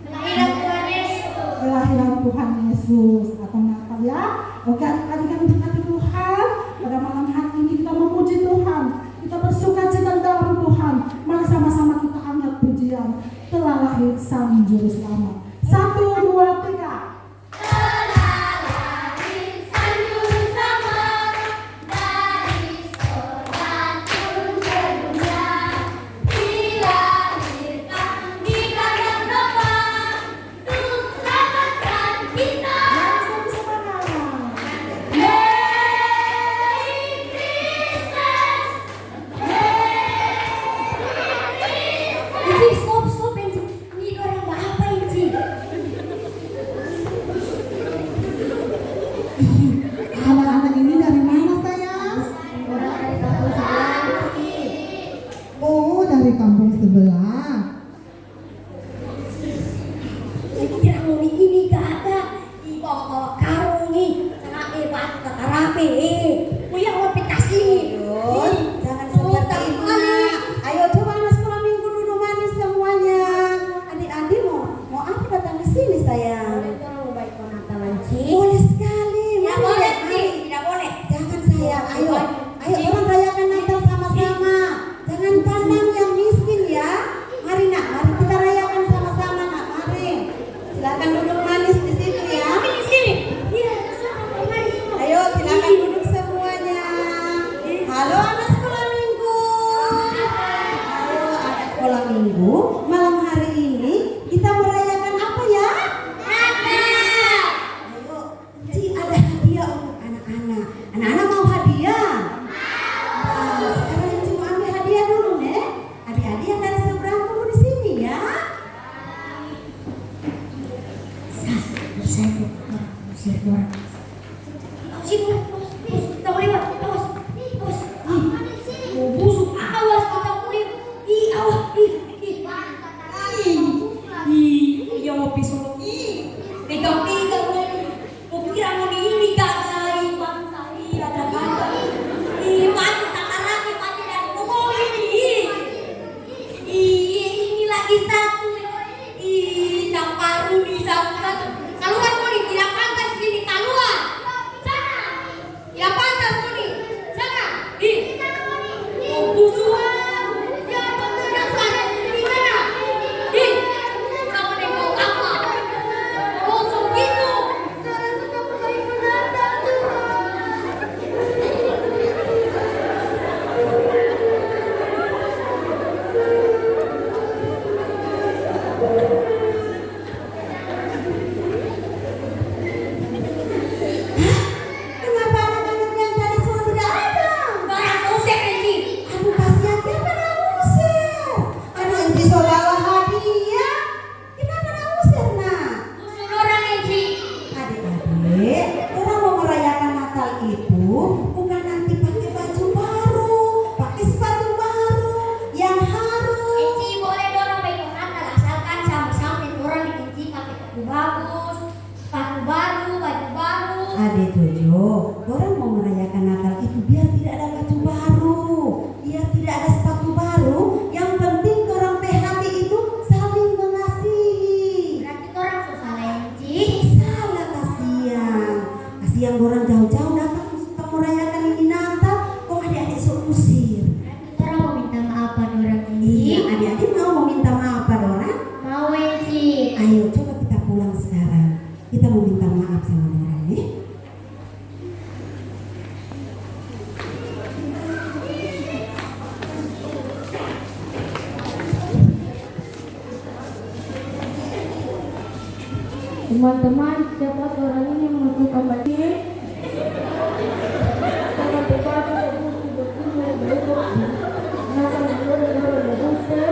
Kelahiran Tuhan Yesus. Kelahiran Tuhan Yesus atau Natal ya. Oke, adik-adik yang diberkati Tuhan, pada malam hari ini kita memuji Tuhan, kita bersukacita dalam Tuhan. Mari sama-sama kita angkat pujian, telah lahir Sang Juru Selamat. 1, 2, 3. Telah lahir Sang Juru Selamat, dari surga turun ke dunia. Dilahirkan di kandang domba, untuk selamatkan kita. Langsung semangat. Inci, stop, Inci. Ini orang apa, Inci? Anak-anak ini dari mana sayang? Oh, dari kampung sebelah. Kira ngomong ini gak bawa karung nih, tengah batu kata rapi, yang mau pitas ini. Jangan seperti ini. Ayo coba anak sekolah minggu duduk manis semuanya. Adik-adik mau apa datang ke sini sayang? Boleh sekali. Tidak boleh, tidak boleh. Jangan sayang. Ayo orang rayakan Natal sama-sama. Jangan pandang yang miskin, adik-adik mau meminta maaf pada orang? Mau Enci. Ayo coba kita pulang sekarang. Kita mau minta maaf sama orang ya. Teman-teman, siapa orang ini yang melakukan banjir? Karena berbagi dan mesti bertemu berikut. Kenapa negara-negara berdosa?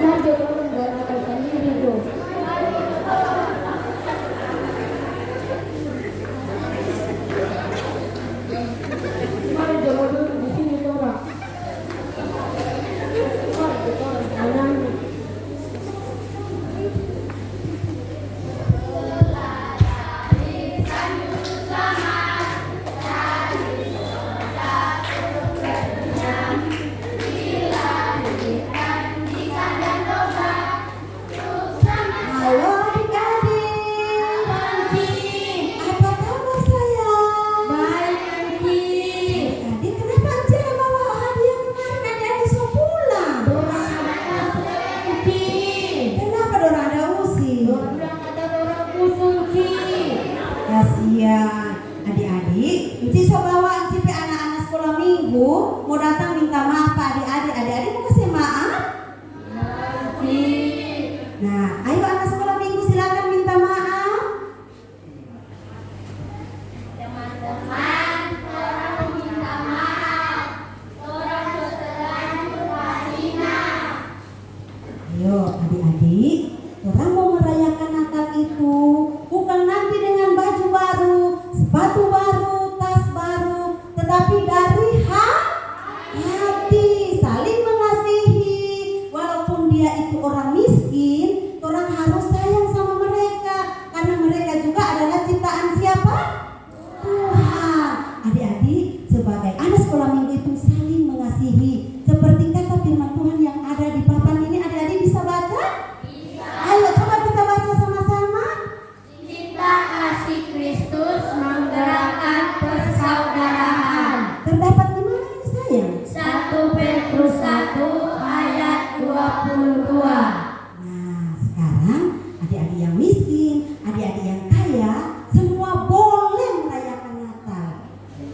Nanti orang berangkat sendiri dong. Mari jangan duduk di sini orang. Mari kita orang jalan. Halo adik-adik. Apa kabar sayang? Baik, Enci. Adik kenapa Anci gak bawa hadiah kemarin? Adik-adik so pulang. Dorang ada Enci. Kenapa dorang ada usi? Dorang ada orang usul, Ci. Kasihan adik-adik. Enci so bawa Enci pe anak-anak sekolah minggu mau datang minta maaf Pak adik-adik. Adik-adik mau kasih maaf? Ci. Nah, ayo anak sekolah minggu silakan minta maaf. Teman-teman, orang minta maaf. Orang setelah Palestina. Ayo adik-adik, orang mau merayakan Natal itu bukan nanti dengan baju baru, sepatu baru, tas baru, tetapi dari hati, saling mengasihi. Walaupun dia itu orang miskin, orang harus sayang sama mereka karena mereka juga adalah ciptaan siapa? Tuhan. Adik-adik, sebagai anak sekolah minggu itu saling mengasihi. Seperti kata firman Tuhan yang ada di papan ini, adik-adik bisa baca? Ayo coba kita baca sama-sama. Cinta kasih Kristus menggerakkan persaudaraan. Terdapat di mana ini sayang? 1 Petrus 1 ayat 22. Nah, sekarang adik-adik yang miskin, adik-adik yang kaya, semua boleh merayakan Natal.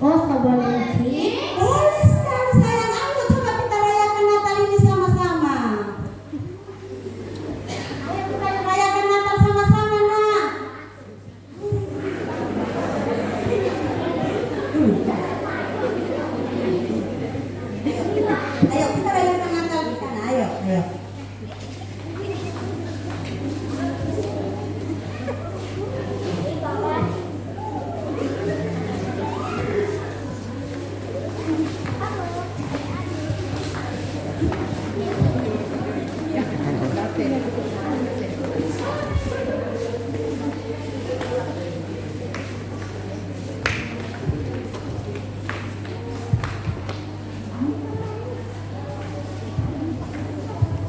Oh, sabar Enci. Boleh sekali sayang. Ayo coba kita rayakan Natal ini sama-sama. Ayo kita rayakan Natal sama-sama, nak. Ayo kita rayakan Natal di sana. Ayo, ayo.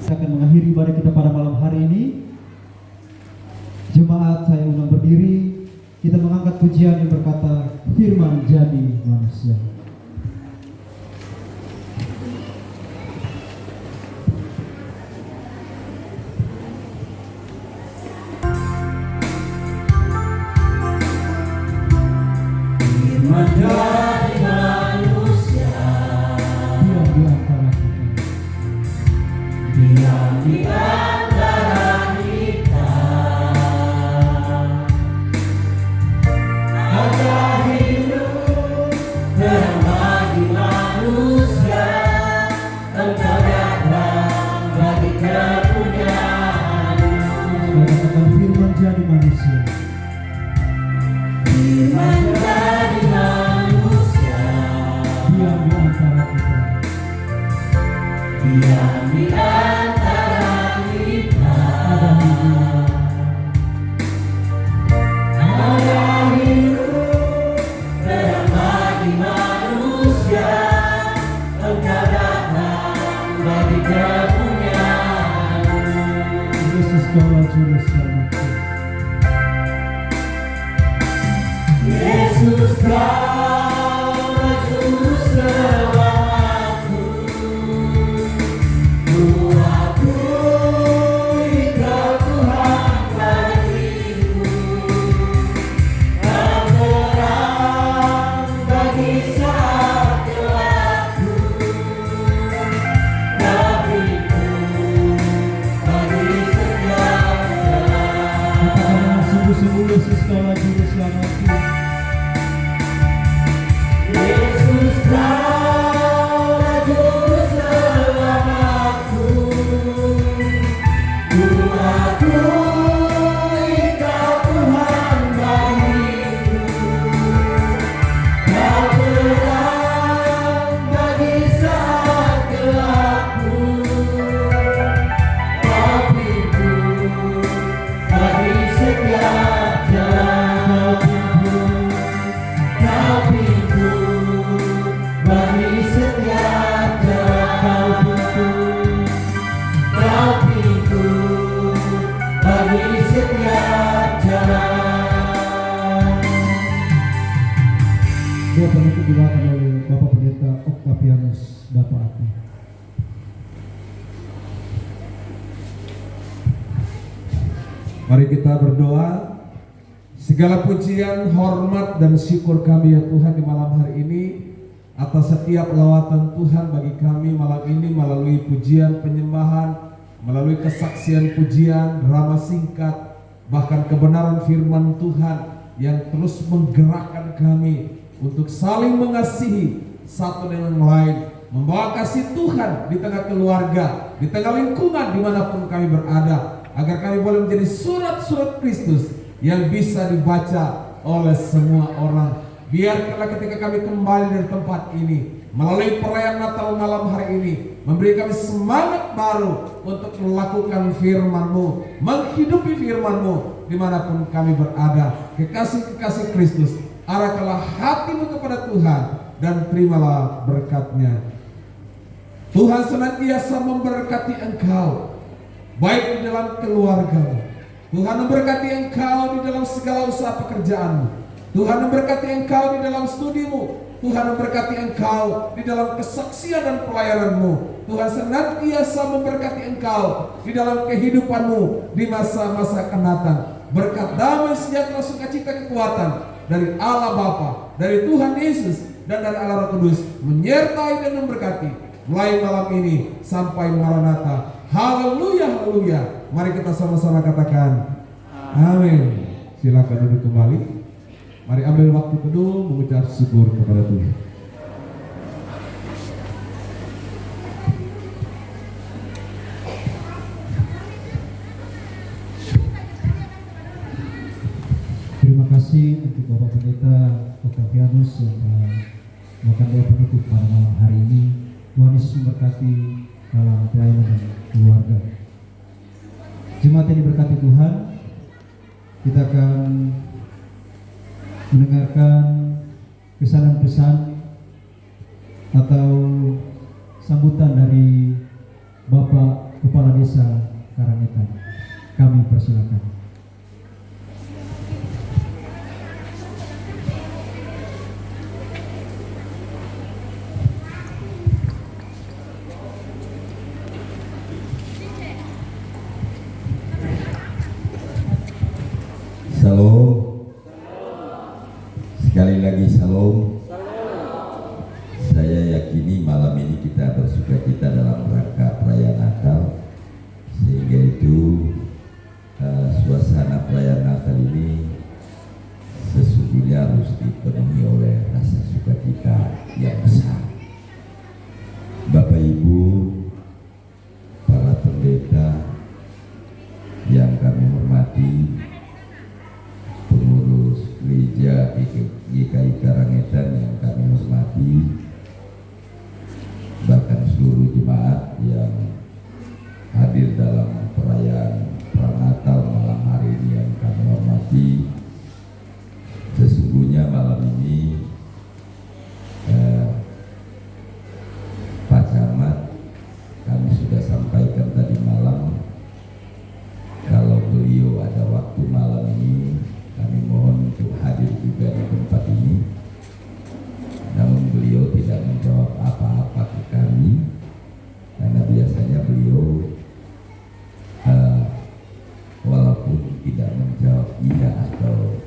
Kita akan mengakhiri ibadah kita pada malam hari ini. Jemaat saya undang berdiri. Kita mengangkat pujian yang berkata, Firman jadi manusia. Firman dari manusia, Diam di antara kita. diam di antara kita. Ada hidup terang bagi manusia, engkau datang bagi kepunyaan. Katakan firman jadi manusia. Firman dari manusia, Diam di antara kita. diam di antara kita. Ada hidup. Ada hidup terang bagi manusia, engkau datang bagi kepunyaan. Yesus Kaulah Juru Selamatku. Yesus Kaulah Juru Selamatku. Doa penutup dibawakan oleh Bapak Pendeta Octavianus Dapaati. Mari kita berdoa. Segala pujian, hormat, dan syukur kami ya Tuhan di malam hari ini atas setiap lawatan Tuhan bagi kami malam ini melalui pujian penyembahan, melalui kesaksian pujian, drama singkat, bahkan kebenaran firman Tuhan yang terus menggerakkan kami untuk saling mengasihi satu dengan yang lain, membawa kasih Tuhan di tengah keluarga, di tengah lingkungan dimanapun kami berada, agar kami boleh menjadi surat-surat Kristus yang bisa dibaca oleh semua orang. Biarkanlah ketika kami kembali dari tempat ini melalui perayaan Natal malam hari ini memberi kami semangat baru untuk melakukan firman-Mu, menghidupi firman-Mu dimanapun kami berada. Kekasih-kekasih Kristus, arahkanlah hatimu kepada Tuhan dan terimalah berkat-Nya. Tuhan senantiasa memberkati engkau baik di dalam keluargamu. Tuhan memberkati engkau di dalam segala usaha pekerjaanmu. Tuhan memberkati engkau di dalam studimu. Tuhan memberkati engkau di dalam kesaksian dan pelayananmu. Tuhan senantiasa memberkati engkau di dalam kehidupanmu di masa-masa akan datang. Berkat damai sejahtera sukacita kekuatan dari Allah Bapa, dari Tuhan Yesus, dan dari Allah Roh Kudus menyertai dan memberkati mulai malam ini sampai Maranatha. Haleluya, haleluya. Mari kita sama-sama katakan amin. Silakan duduk kembali. Mari ambil waktu teduh mengucap syukur kepada Tuhan. Terima kasih untuk Bapak Pendeta Octavianus yang melakukan doa penutup pada malam hari ini. Tuhan Yesus memberkati dalam pelayanan dan keluarga. Jemaat yang diberkati Tuhan, kita akan mendengarkan pesan-pesan atau sambutan dari Bapak Kepala Desa Karangetan. Kami persilakan. Shalom. Sekali lagi shalom. Saya yakini malam ini kita bersukacita dalam rangka perayaan Natal, sehingga itu suasana perayaan Natal ini sesungguhnya harus dipenuhi oleh rasa sukacita yang besar. Bapak Ibu, para pendeta yang kami hormati, pengurus gereja GKI Karangetan yang kami hormati, bahkan seluruh jemaat yang hadir dalam perayaan Natal malam hari ini yang kami hormati. Sesungguhnya malam ini Pak Camat kami sudah sampaikan tadi malam, kalau beliau ada waktu malam ini kami mohon untuk hadir juga di tempat ini. Namun beliau tidak menjawab apa-apa ke kami, karena biasanya beliau walaupun tidak menjawab iya atau